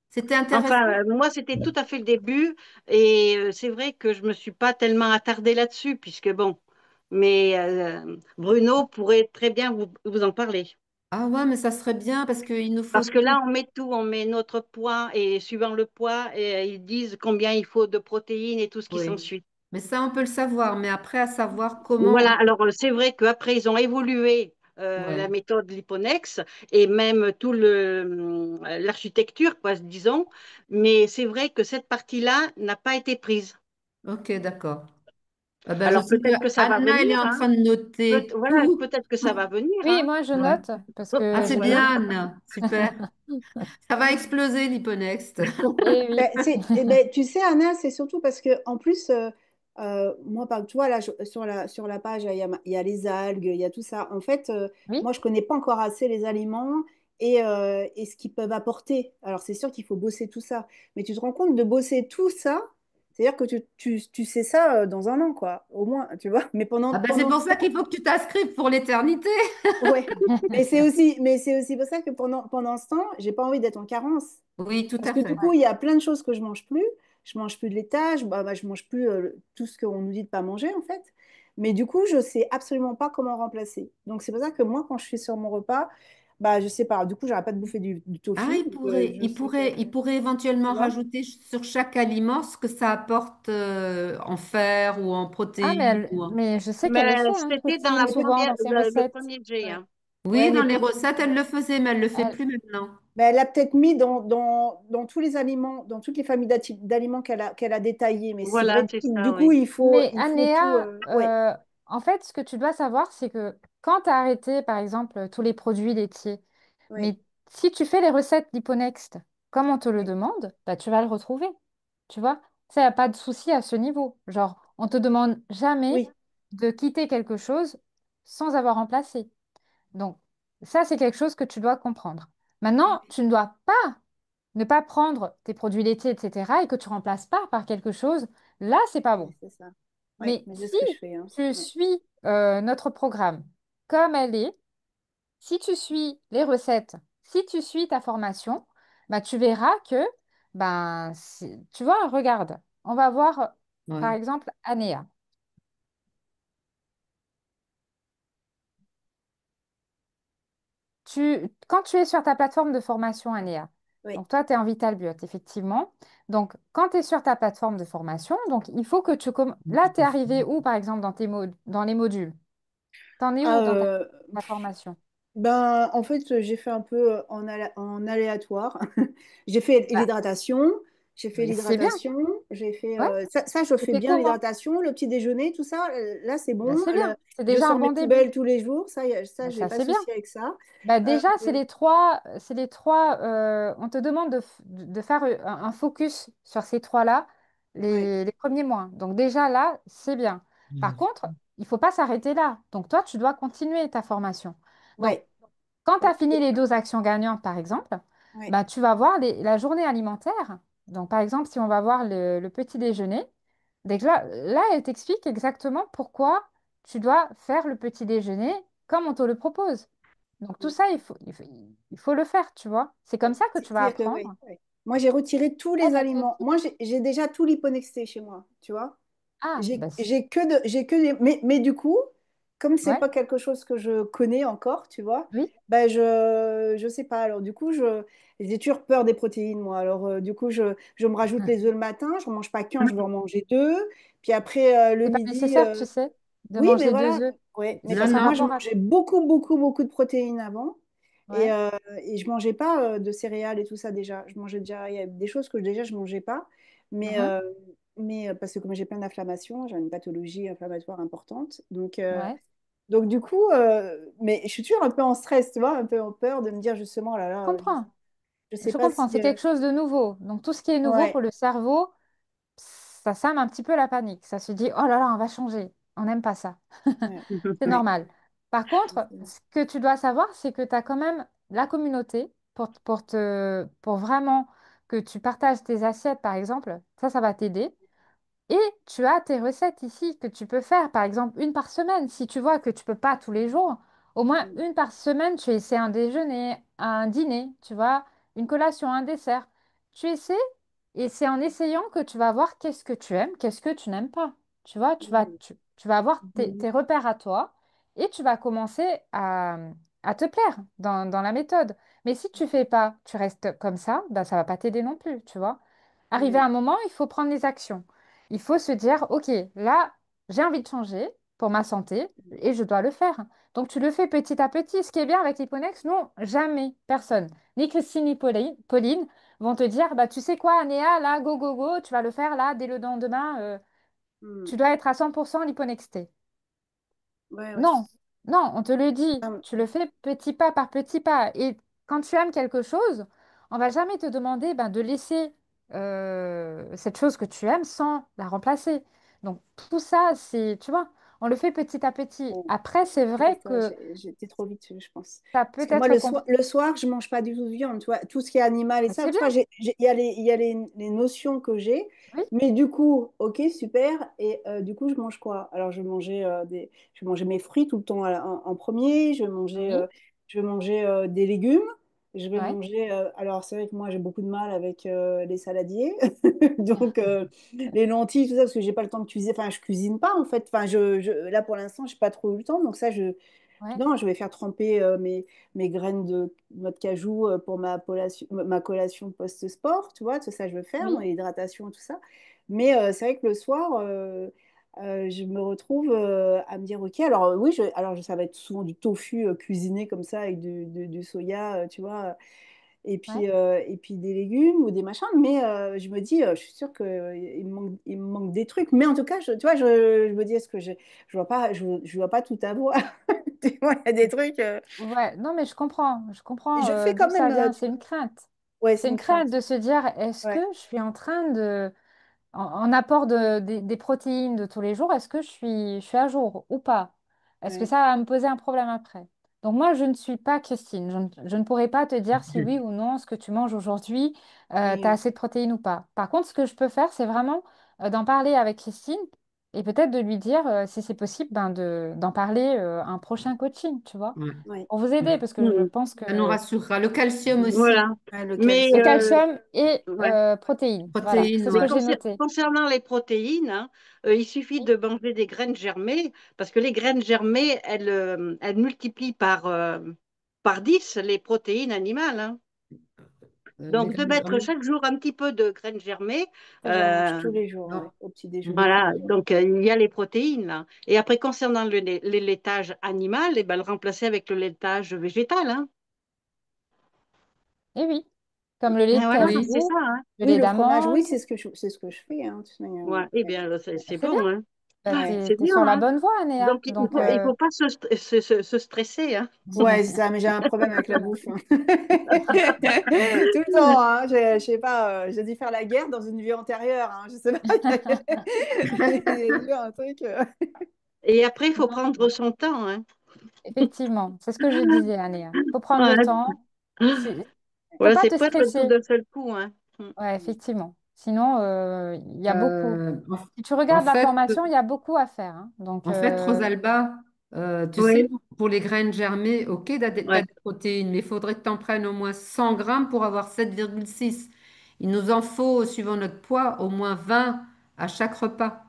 C'était Enfin, intéressant? moi, c'était tout à fait le début et c'est vrai que je me suis pas tellement attardée là-dessus puisque bon, mais Bruno pourrait très bien vous en parler. Ah ouais, mais ça serait bien parce qu'il nous faut Parce que tout. là, on met tout, on met notre poids et suivant le poids, ils disent combien il faut de protéines et tout ce qui Oui. s'ensuit. Mais ça, on peut le savoir. Mais après, à savoir comment. Voilà, alors c'est vrai qu'après, ils ont évolué la Ouais. méthode Liponex et même tout l'architecture, quoi, disons, mais c'est vrai que cette partie-là n'a pas été prise. Ok, d'accord. Ben, je Alors sais que peut-être que ça va Anna, elle est venir, en hein. train de noter Voilà, tout. peut-être que ça va venir, Oui, hein. moi je Ouais. note parce Ah, que c'est voilà. bien, Anne. Super. Ça va exploser, l'Hyponext. Et oui. Tu sais, Anna, c'est surtout parce que, en plus, moi, tu vois, là, sur la page, il y a les algues, il y a tout ça. En fait, Oui, moi, je connais pas encore assez les aliments et ce qu'ils peuvent apporter. Alors, c'est sûr qu'il faut bosser tout ça. Mais tu te rends compte de bosser tout ça, c'est-à-dire que tu sais ça dans un an, quoi, au moins, tu vois. Mais Ah ben, c'est pendant pour ce ça qu'il temps, faut que tu t'inscrives pour l'éternité. ouais. Mais c'est aussi pour ça que pendant ce temps, j'ai pas envie d'être en carence. Oui, tout Parce à que du fait. coup, il y a plein de choses que je mange plus. Je mange plus de laitage, je mange plus tout ce qu'on nous dit de pas manger en fait. Mais du coup, je sais absolument pas comment remplacer. Donc c'est pour ça que moi, quand je suis sur mon repas, je sais pas. Du coup, j'arrête pas de bouffer du Ah, tofu. Donc, je sais que, il pourrait tu éventuellement vois. rajouter sur chaque aliment ce que ça apporte en fer ou en ah, protéines. mais je sais qu'elle Mais le fait, hein, c'était dans Christine, la souvent première, dans ses le recettes. premier jet, Ouais. hein. Ouais, Oui, dans mais les recettes, elle ouais. le faisait, mais elle le fait Elle- plus maintenant. Ben, elle a peut-être mis dans tous les aliments, dans toutes les familles d'aliments qu'elle a détaillées. Mais c'est Voilà, vrai, c'est du ça, coup, oui. Mais il faut tout. Anéa, Ouais, en fait, ce que tu dois savoir, c'est que quand tu as arrêté, par exemple, tous les produits laitiers, ouais, mais si tu fais les recettes Liponext comme on te le ouais. demande, bah, tu vas le retrouver. Tu vois? Ça, n'y a pas de souci à ce niveau. Genre, on te demande jamais Oui, de quitter quelque chose sans avoir remplacé. Donc, ça, c'est quelque chose que tu dois comprendre. Maintenant, tu ne dois pas ne pas prendre tes produits laitiers, etc., et que tu remplaces pas par quelque chose. Là, c'est pas bon. oui, c'est ça. Ouais, Mais mais c'est ce si que je fais, hein. tu Ouais. suis notre programme comme elle est, si tu suis les recettes, si tu suis ta formation, bah, tu verras que, ben, tu vois, regarde, on va voir par Ouais, exemple Anéa. Quand tu es sur ta plateforme de formation Anéa, Oui. donc toi, tu es en Vitalbiote, effectivement. Donc, quand tu es sur ta plateforme de formation, donc il faut que tu... Là, tu es arrivé où, par exemple, dans dans les modules? T'en es où dans Euh, ta formation? En fait, j'ai fait un peu en aléatoire. J'ai fait Bah, l'hydratation. mais c'est bien, J'ai fait ouais. ça, je fais C'était bien comment? l'hydratation, le petit déjeuner, tout ça. Là, c'est Bah, bon. c'est bien, c'est Je déjà un sors mes bon début. poubelles tous les jours. Ça, Bah, j'ai ça, pas de c'est bien. souci avec ça. Bah, Euh, déjà, on te demande de faire un focus sur ces trois-là ouais, les premiers mois. Donc déjà là, c'est bien. Par contre, il ne faut pas s'arrêter là. Donc toi, tu dois continuer ta formation. Donc, ouais, quand tu as ouais, fini les 12 actions gagnantes, par exemple, ouais. bah, tu vas voir la journée alimentaire. Donc, par exemple, si on va voir le petit déjeuner, là, elle t'explique exactement pourquoi tu dois faire le petit déjeuner comme on te le propose. Donc, tout ça, il faut le faire, tu vois. C'est comme ça que tu vas C'est-à-dire que, ouais, apprendre. ouais. Moi, j'ai retiré tous les Elle, elle te aliments. dit, Moi, j'ai déjà tout liponexé chez moi, tu vois. ah, bah, J'ai que mais du coup, comme c'est ouais, pas quelque chose que je connais encore, tu vois, oui, je sais pas. Alors du coup, j'ai toujours peur des protéines, moi. Alors du coup, je me rajoute les œufs le matin, je ne mange pas qu'un, je vais en manger deux. Puis après, le c'est pas midi, nécessaire, tu sais, de oui, mais manger voilà. 2 œufs. Ouais. Mais Non, parce que non. moi, je mangeais beaucoup, beaucoup, beaucoup de protéines avant. Et, Ouais. euh, et je mangeais pas de céréales et tout ça déjà. Je mangeais déjà, il y a des choses que déjà je mangeais pas, mais, Mhm. euh, parce que comme j'ai plein d'inflammations, j'ai une pathologie inflammatoire importante. Ouais. Donc du coup, mais je suis toujours un peu en stress, tu vois, un peu en peur de me dire justement, oh là Je là, comprends. je sais Je pas comprends. si... C'est quelque chose de nouveau. Donc, tout ce qui est nouveau ouais, pour le cerveau, ça sème un petit peu la panique. Ça se dit, oh là là, on va changer. On n'aime pas ça. ouais, C'est ouais. normal. Par contre, ce que tu dois savoir, c'est que tu as quand même la communauté pour vraiment que tu partages tes assiettes, par exemple. Ça va t'aider. Et tu as tes recettes ici que tu peux faire, par exemple, une par semaine. Si tu vois que tu peux pas tous les jours, au moins Mm, une par semaine, tu essaies un déjeuner, un dîner, tu vois, une collation, un dessert. Tu essaies et c'est en essayant que tu vas voir qu'est-ce que tu aimes, qu'est-ce que tu n'aimes pas. Tu vois, mm, tu vas avoir mhm, tes repères à toi et tu vas commencer à te plaire dans la méthode. Mais si tu fais pas, tu restes comme ça, ben, ça va pas t'aider non plus, tu vois. Arrivé à ouais, un moment, il faut prendre les actions. Il faut se dire, OK, là, j'ai envie de changer pour ma santé et je dois le faire. Donc, tu le fais petit à petit. Ce qui est bien avec l'Hyponex, non, jamais personne, ni Christine ni Pauline, vont te dire, bah, tu sais quoi, Anéa, là, go, go, go, tu vas le faire là, dès le lendemain, tu mm. dois être à 100% liponexé. Ouais, ouais. Non, non, on te le dit. Ah, Tu le fais petit pas par petit pas. Et quand tu aimes quelque chose, on va jamais te demander ben, de laisser cette chose que tu aimes sans la remplacer. Donc tout ça, c'est, tu vois, on le fait petit à petit. bon. Après, c'est Ouais, vrai ça, que j'étais trop vite, je pense. ça peut Parce que moi, être compliqué. le soir, je mange pas du tout de viande, tu vois. Tout ce qui est animal et ça, C'est tu bien, vois, il y a les notions que j'ai. oui, Mais du coup, ok, super. Et du coup, je mange quoi? Alors, je mangeais mes fruits tout le temps en premier. oui, Je vais manger des légumes. Je vais ouais, manger. Alors, c'est vrai que moi, j'ai beaucoup de mal avec les saladiers. Donc, les lentilles, tout ça, parce que j'ai pas le temps de cuisiner. Enfin, je cuisine pas, en fait. Enfin, là, pour l'instant, j'ai pas trop eu le temps. Donc, ça, ouais, non, je vais faire tremper mes graines de noix de cajou pour ma collation post-sport, tu vois, tout ça je veux faire, mon oui, hydratation et tout ça. Mais c'est vrai que le soir, je me retrouve à me dire, ok, alors oui, ça va être souvent du tofu cuisiné comme ça avec du soya, tu vois, ouais. et puis des légumes ou des machins, mais je me dis, je suis sûre qu'il il me manque des trucs. Mais en tout cas, tu vois, je me dis, est-ce que je vois pas, je vois pas tout avoir. Tu vois, il y a des trucs. Ouais, non, mais je Et comprends je fais d'où quand ça même, vient. tu C'est vois. une crainte. Ouais, C'est c'est une une crainte crainte. de se dire, est-ce que Ouais, je suis en train de en apport des protéines de tous les jours, est-ce que je suis à jour ou pas? Est-ce que ouais. ça va me poser un problème après? Donc moi, je ne suis pas Christine. Je ne pourrais pas te dire si oui ou non ce que tu manges aujourd'hui, tu as Oui, assez de protéines ou pas. Par contre, ce que je peux faire, c'est vraiment d'en parler avec Christine et peut-être de lui dire, si c'est possible, ben d'en parler à un prochain coaching, tu vois, Ouais. ouais. pour vous aider, parce que je Mm. pense Ça nous que rassurera. Le calcium aussi, Voilà. Ouais, le Mais, le calcium. calcium et ouais. protéines, voilà, protéines, c'est ce ouais. Mais que j'ai noté. concernant les protéines, hein, il suffit Oui, de manger des graines germées, parce que les graines germées, elles multiplient par 10 les protéines animales, hein. Les Donc, de graines mettre germées. chaque jour un petit peu de graines germées, Ça, j'en mange euh, tous les jours, Non. ouais, au petit déjeuner tous voilà, les jours. donc il y a les protéines, là. Et après, concernant le laitage animal, eh ben, le remplacer avec le laitage végétal, hein. et oui. Comme le Et lait de voilà, Oui. c'est ça, cajou, hein. le Oui, lait le fromage, oui, d'amande. c'est ce que je fais, hein, de toute manière, Ouais, oui. eh Ouais, bien, ouais. c'est C'est bien. bon, hein. Bah, Ah, Ouais. c'est t'es bien, sur la hein. bonne voie, Anéa. Donc, Donc, il faut pas se stresser, hein. Ouais, c'est ça, mais j'ai un problème avec la bouffe, hein. Tout le temps, hein. Je sais pas, j'ai dû faire la guerre dans une vie antérieure, hein. Je sais pas, il y a eu un truc. Et après, il faut non, prendre son temps, hein. effectivement, c'est ce que je disais, Anéa. Faut prendre le Ouais. temps. C'est, faut Voilà, pas c'est te pas être tout stresser. d'un seul coup, hein. Mm. Ouais, effectivement. Sinon, il y a beaucoup. Euh, Si tu en regardes la fait, formation, il y a beaucoup à faire, hein. Donc, Rosalba, tu sais, Oui, pour les graines germées, ok, tu as, ouais. des protéines, mais il faudrait que tu en prennes au moins 100 grammes pour avoir 7,6. Il nous en faut, suivant notre poids, au moins 20 à chaque repas.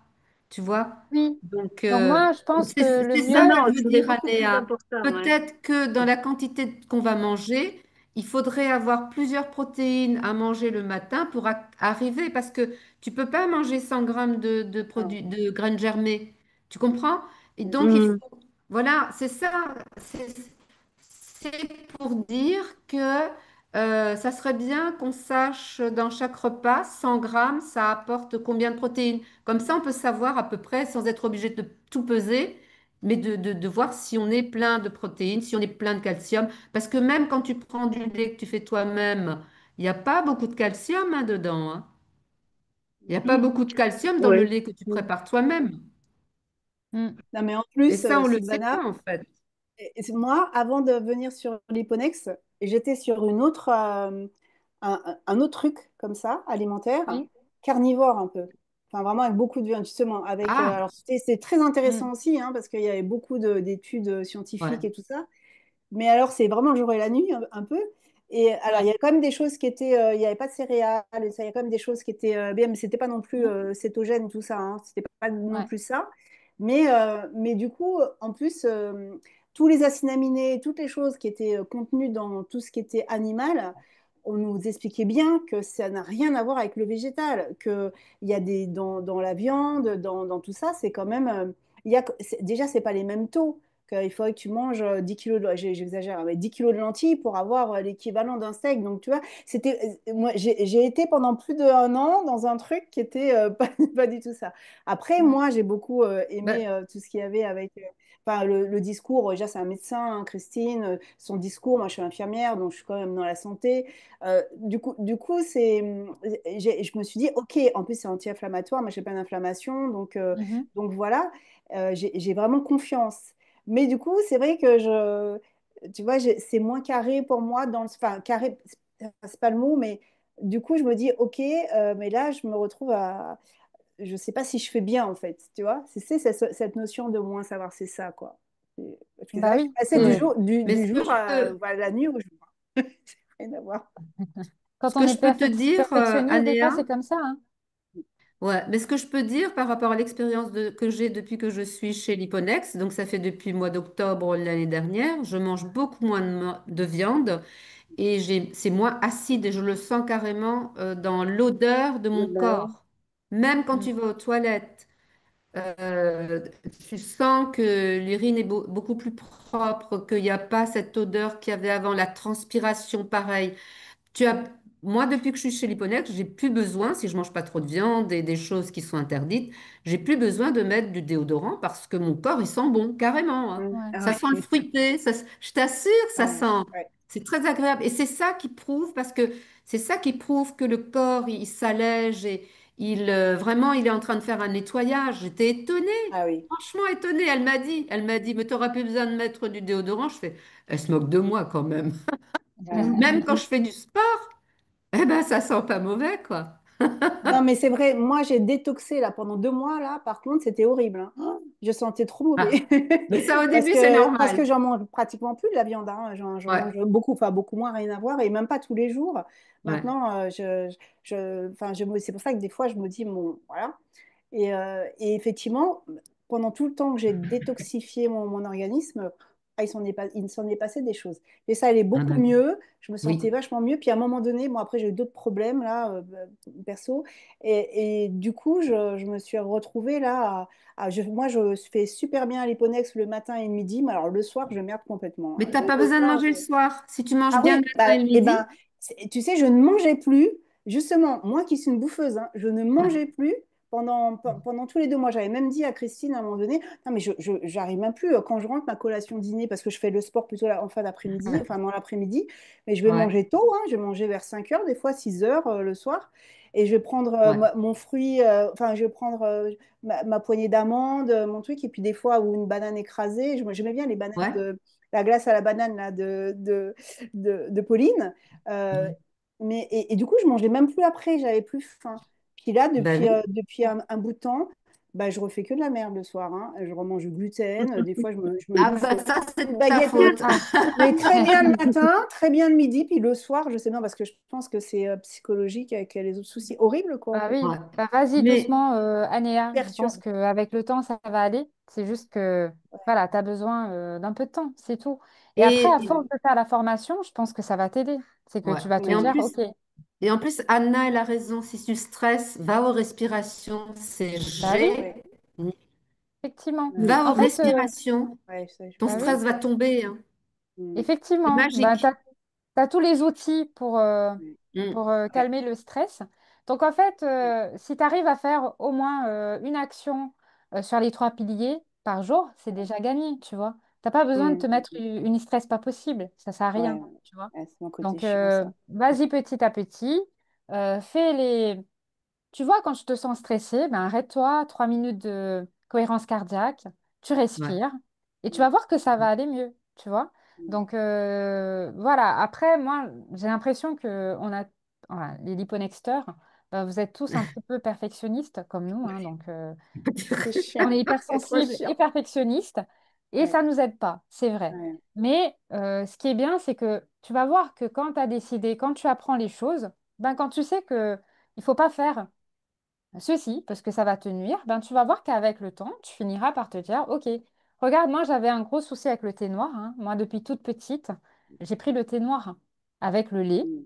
Tu vois? oui. Donc, Donc, moi, je pense que le c'est Non, ça mieux, que non, je veux c'est dire, beaucoup plus Anéa. important, ouais. Peut-être que dans la quantité qu'on va manger, il faudrait avoir plusieurs protéines à manger le matin pour arriver, parce que tu peux pas manger 100 grammes de Non. produits, de graines germées. Tu comprends? Et donc, il Mm. faut, voilà, c'est ça. c'est pour dire que ça serait bien qu'on sache dans chaque repas, 100 grammes, ça apporte combien de protéines. Comme ça, on peut savoir à peu près, sans être obligé de tout peser, mais de voir si on est plein de protéines, si on est plein de calcium. Parce que même quand tu prends du lait que tu fais toi-même, il n'y a pas beaucoup de calcium hein, dedans, hein. Il n'y a pas Mm. beaucoup de calcium dans le Ouais. lait que tu Mm. prépares toi-même. Mm. Non, mais en Et plus, ça, on le sait Sylvana, pas en fait. moi, avant de venir sur l'Hyponex, j'étais sur un autre truc comme ça, alimentaire, Oui. carnivore un peu. Enfin, vraiment avec beaucoup de viande, justement. Ah, Alors, c'est très intéressant Mm. aussi, hein, parce qu'il y avait beaucoup d'études ouais. scientifiques et tout ça. Mais alors, c'est vraiment le jour et la nuit, un peu. Et alors, il Ouais. y a quand même des choses qui étaient. Il n'y avait pas de céréales, et ça, il y a quand même des choses qui étaient bien, mais c'était pas non plus Mhm. cétogène, tout ça. Hein, c'était pas non Ouais. plus ça. Mais du coup, en plus, tous les acides aminés, toutes les choses qui étaient contenues dans tout ce qui était animal, on nous expliquait bien que ça n'a rien à voir avec le végétal, que il y a dans la viande, dans tout ça, c'est quand même. Déjà, c'est pas les mêmes taux qu'il faudrait que tu manges 10 kilos j'exagère, mais 10 kilos de lentilles pour avoir l'équivalent d'un steak. Donc, tu vois, moi, j'ai été pendant plus d'1 an dans un truc qui était pas du tout ça. Après, Ouais. moi, j'ai beaucoup aimé Ben, tout ce qu'il y avait avec enfin, le discours. Déjà, c'est un médecin, hein, Christine. Son discours, moi, je suis infirmière, donc je suis quand même dans la santé. Du coup je me suis dit, OK, en plus, c'est anti-inflammatoire. Moi, je n'ai pas d'inflammation. Mhm. Donc voilà, j'ai vraiment confiance. Mais du coup, c'est vrai que tu vois, c'est moins carré pour moi enfin, carré, c'est pas le mot, mais du coup, je me dis, OK, mais là, je me retrouve je sais pas si je fais bien, en fait, tu vois. Cette notion de moins savoir, c'est ça, quoi. Parce que Bah là, je suis oui, passée c'est mais du ce que jour je à peux, voilà, la nuit au jour. Rien à voir. ce quand on que est je peux te dire, perfectionniste, des fois, Anéa, c'est comme ça, hein. ouais, mais ce que je peux dire par rapport à l'expérience que j'ai depuis que je suis chez Liponex, donc ça fait depuis le mois d'octobre l'année dernière, je mange beaucoup moins de viande et c'est moins acide et je le sens carrément dans l'odeur de mon Bah ouais. corps. Même quand Mm. tu vas aux toilettes, euh, tu sens que l'urine est beaucoup plus propre, qu'il n'y a pas cette odeur qu'il y avait avant, la transpiration pareil. Tu as, moi, depuis que je suis chez Liponex, j'ai plus besoin, si je mange pas trop de viande et des choses qui sont interdites, j'ai plus besoin de mettre du déodorant parce que mon corps, il sent bon, carrément, hein. Mm. Ouais. Ah Ça sent le ouais. fruité, je t'assure, ça Ouais. sent. Ouais. C'est très agréable. Et c'est ça qui prouve, parce que c'est ça qui prouve que le corps, il s'allège et vraiment, il est en train de faire un nettoyage. J'étais étonnée, Ah oui. franchement étonnée. Elle m'a dit, mais tu n'auras plus besoin de mettre du déodorant. Je fais, elle se moque de moi quand même. Même quand je fais du sport. Eh ben, ça sent pas mauvais, quoi. Non, mais c'est vrai, moi j'ai détoxé là pendant 2 mois là, par contre c'était horrible. Hein. Oh, je sentais trop Ah. mauvais. Mais ça, au Parce début, c'est que normal. j'en mange pratiquement plus de la viande. Hein. J'en Ouais, mange beaucoup, enfin beaucoup moins, rien à voir, et même pas tous les jours. ouais. Maintenant, c'est pour ça que des fois je me dis, bon, voilà. Et effectivement, pendant tout le temps que j'ai détoxifié mon organisme, il s'en est passé des choses. Et ça allait Ah beaucoup ben, mieux, je me sentais oui. vachement mieux. Puis à un moment donné, bon, après j'ai eu d'autres problèmes là, perso. Et du coup, je me suis retrouvée là. Moi, je fais super bien à l'hyponex le matin et le midi, mais alors le soir, je merde complètement. Mais Hein. t'as pas Le besoin de soir, manger le soir. Si tu manges ah bien oui, le matin et le eh ben, midi, tu sais, je ne mangeais plus. Justement, moi qui suis une bouffeuse, hein, je ne mangeais plus pendant tous les 2 mois. J'avais même dit à Christine à un moment donné, non mais j'arrive même plus quand je rentre ma collation dîner, parce que je fais le sport plutôt en fin d'après-midi, ouais, enfin dans l'après-midi, mais je vais ouais, manger tôt, hein, je vais manger vers 5 heures, des fois 6 heures le soir, et je vais prendre ouais, mon fruit, enfin je vais prendre ma poignée d'amandes, mon truc, et puis des fois ou une banane écrasée. J'aimais bien les bananes ouais. la glace à la banane là, de Pauline. Euh, et du coup, je mangeais même plus après, j'avais plus faim. Puis là, Ben depuis, oui. depuis un bout de temps, bah, je refais que de la merde le soir. Hein. Je remange du gluten. Des fois, je me Ah bouffe ben ça, c'est une de ta baguette, faute. Ah. mais très bien le matin, très bien le midi. Puis le soir, je sais bien, parce que je pense que c'est psychologique avec les autres soucis horribles, quoi, en Bah fait. oui, Ouais. bah vas-y Mais, doucement, Anéa. Je pense Perturbe. qu'avec le temps, ça va aller. C'est juste que voilà, tu as besoin d'un peu de temps, c'est tout. Et après, à et, force de faire la formation, je pense que ça va t'aider. C'est que ouais. tu vas te Et en dire, plus, OK, et en plus, Anna, elle a raison. Si tu stresses, va aux respirations. C'est bah oui, Ouais, génial. effectivement. ouais, Va aux En fait, respirations. ouais, ça, je Ton bah oui, stress va tomber, hein. Mm. C'est Effectivement, ben, tu magique. as tous les outils Mm. Mm. pour Ouais. calmer le stress. Donc, en fait, si tu arrives à faire au moins une action sur les trois piliers par jour, c'est déjà gagné, tu vois. Tu n'as pas besoin de te Mm. mettre une stress pas possible, ça sert à Ouais, rien, ouais. tu vois. Ouais, c'est mon côté Donc, chiant, ça. vas-y petit à petit, fais les... Tu vois, quand je te sens stressé, ben, arrête-toi, 3 minutes de cohérence cardiaque, tu Ouais. respires et tu Mm. vas voir que ça va aller mieux, tu vois. Mm. Donc voilà, après, moi, j'ai l'impression que voilà, les liponexteurs, vous êtes tous un petit peu perfectionnistes comme nous, hein, donc C'est on chiant. est C'est trop hypersensible et chiant. perfectionniste et Ouais. ça nous aide pas, c'est vrai. Ouais. Mais ce qui est bien, c'est que tu vas voir que quand tu as décidé, quand tu apprends les choses, ben, quand tu sais que il faut pas faire ceci, parce que ça va te nuire, ben, tu vas voir qu'avec le temps, tu finiras par te dire, OK, regarde, moi j'avais un gros souci avec le thé noir, hein. Moi, depuis toute petite, j'ai pris le thé noir avec le lait. Mm.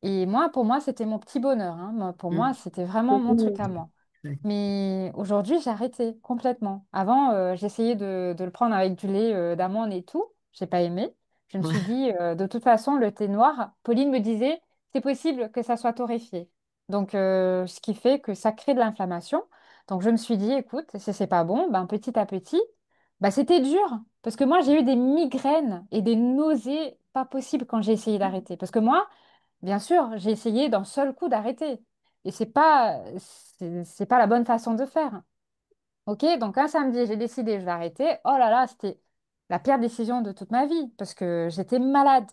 Et moi, pour moi, c'était mon petit bonheur, hein. Pour moi, Mm. c'était vraiment mon truc à moi. Ouais. Mais aujourd'hui, j'ai arrêté complètement. Avant, j'essayais de le prendre avec du lait d'amande et tout. J'ai pas aimé. Je me Ouais. suis dit, de toute façon, le thé noir, Pauline me disait, c'est possible que ça soit torréfié. Donc, ce qui fait que ça crée de l'inflammation. Donc, je me suis dit, écoute, si c'est pas bon, ben, petit à petit, ben, c'était dur. Parce que moi, j'ai eu des migraines et des nausées pas possibles quand j'ai essayé d'arrêter. Parce que moi, bien sûr, j'ai essayé d'un seul coup d'arrêter. Et c'est pas la bonne façon de faire. Ok, donc un samedi, j'ai décidé, je vais arrêter. Oh là là, c'était la pire décision de toute ma vie parce que j'étais malade.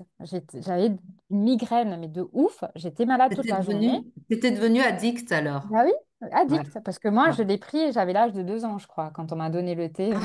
J'avais une migraine, mais de ouf. J'étais malade toute la journée. T'étais devenu addict alors. Bah oui, Ouais. addict. Parce que moi, Ouais. je l'ai pris, j'avais l'âge de 2 ans, je crois, quand on m'a donné le thé. Ah,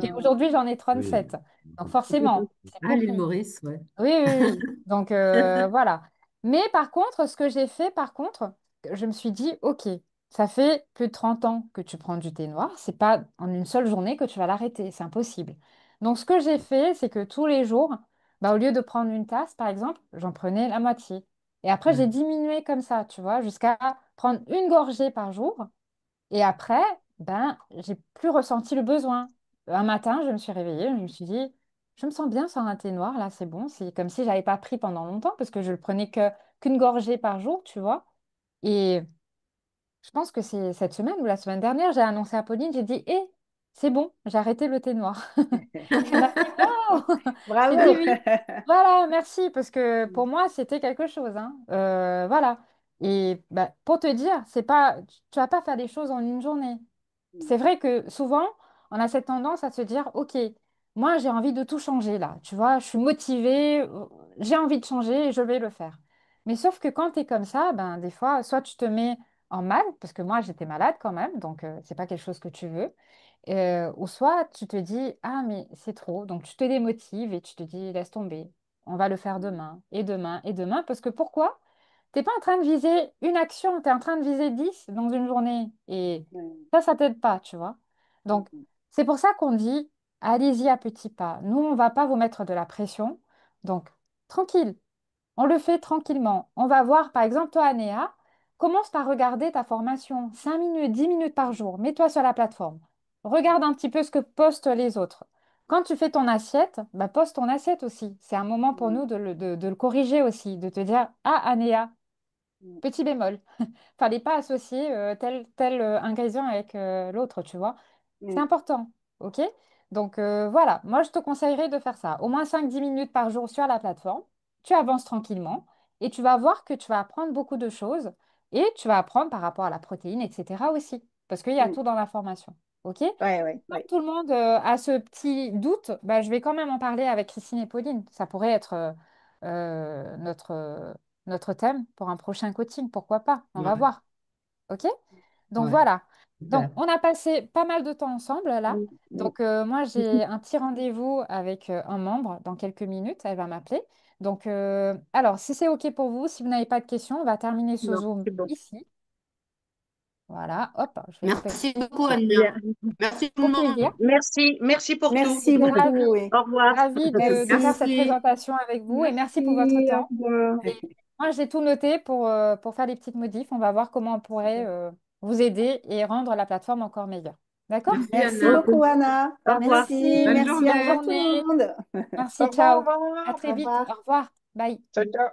Et Ah, aujourd'hui, j'en ai 37. Donc forcément, c'est ah, l'île beaucoup. Maurice, ouais. Oui, oui, oui. Donc voilà. Mais par contre, ce que j'ai fait, par contre, je me suis dit, OK, ça fait plus de 30 ans que tu prends du thé noir. C'est pas en une seule journée que tu vas l'arrêter. C'est impossible. Donc ce que j'ai fait, c'est que tous les jours, bah, au lieu de prendre une tasse, par exemple, j'en prenais la moitié. Et après, Ouais. j'ai diminué comme ça, tu vois, jusqu'à prendre une gorgée par jour. Et après, ben, j'ai plus ressenti le besoin. Un matin, je me suis réveillée, je me suis dit, je me sens bien sans un thé noir, là, c'est bon. C'est comme si j'avais pas pris pendant longtemps parce que je le prenais qu'une gorgée par jour, tu vois. Et je pense que c'est cette semaine ou la semaine dernière, j'ai annoncé à Pauline, j'ai dit, hé, c'est bon, j'ai arrêté le thé noir. Elle m'a dit, waouh! J'ai dit bravo. oui. Voilà, merci, parce que pour moi, c'était quelque chose, hein. Voilà. Et bah, pour te dire, c'est pas, tu vas pas faire des choses en une journée. C'est vrai que souvent, on a cette tendance à se dire, OK, moi, j'ai envie de tout changer là. Tu vois, je suis motivée, j'ai envie de changer et je vais le faire. Mais sauf que quand tu es comme ça, ben, des fois, soit tu te mets en mal, parce que moi, j'étais malade quand même, donc c'est pas quelque chose que tu veux. Ou soit tu te dis, ah, mais c'est trop. Donc tu te démotives et tu te dis, laisse tomber. On va le faire demain et demain et demain. Parce que pourquoi? T'es pas en train de viser une action, tu es en train de viser 10 dans une journée. Et ça t'aide pas, tu vois. Donc, c'est pour ça qu'on dit, allez-y à petits pas. Nous, on va pas vous mettre de la pression. Donc, tranquille. On le fait tranquillement. On va voir, par exemple, toi, Anéa, commence par regarder ta formation. 5 minutes, 10 minutes par jour. Mets-toi sur la plateforme. Regarde un petit peu ce que postent les autres. Quand tu fais ton assiette, bah, poste ton assiette aussi. C'est un moment pour nous de le corriger aussi, de te dire, ah, Anéa, petit bémol. Fallait pas associer tel ingrédient avec l'autre, tu vois. C'est important, ok? Donc voilà, moi je te conseillerais de faire ça. Au moins 5 10 minutes par jour sur la plateforme. Tu avances tranquillement et tu vas voir que tu vas apprendre beaucoup de choses et tu vas apprendre par rapport à la protéine, etc. aussi, parce qu'il y a tout dans la formation, ok? Ouais, ouais, Comme ouais. tout le monde a ce petit doute, bah, je vais quand même en parler avec Christine et Pauline. Ça pourrait être notre thème pour un prochain coaching, pourquoi pas? On va Ouais. voir. OK? Donc Ouais. voilà. Donc Super. on a passé pas mal de temps ensemble là. Mm, mm. Donc moi j'ai un petit rendez-vous avec un membre dans quelques minutes. Elle va m'appeler. Donc alors si c'est OK pour vous, si vous n'avez pas de questions, on va terminer ce Non, Zoom c'est bon. ici. Voilà, hop, je vais couper. Merci beaucoup, Ania. Bien. Merci tout Au le plaisir. monde. Merci, merci pour tout. Merci J'étais beaucoup, ravie, oui. Au revoir. ravie de faire cette Merci. présentation avec vous et merci pour votre Merci, au temps. revoir. Et moi, j'ai tout noté pour faire les petites modifs. On va voir comment on pourrait vous aider et rendre la plateforme encore meilleure. D'accord? Merci, Merci Anna. beaucoup, Anna. Au revoir. Merci, Bonne merci, au Bonne journée. revoir tout journée. le monde. Merci, Au ciao. revoir, au À revoir. très Au vite. revoir. Au revoir. Bye. Ciao, ciao.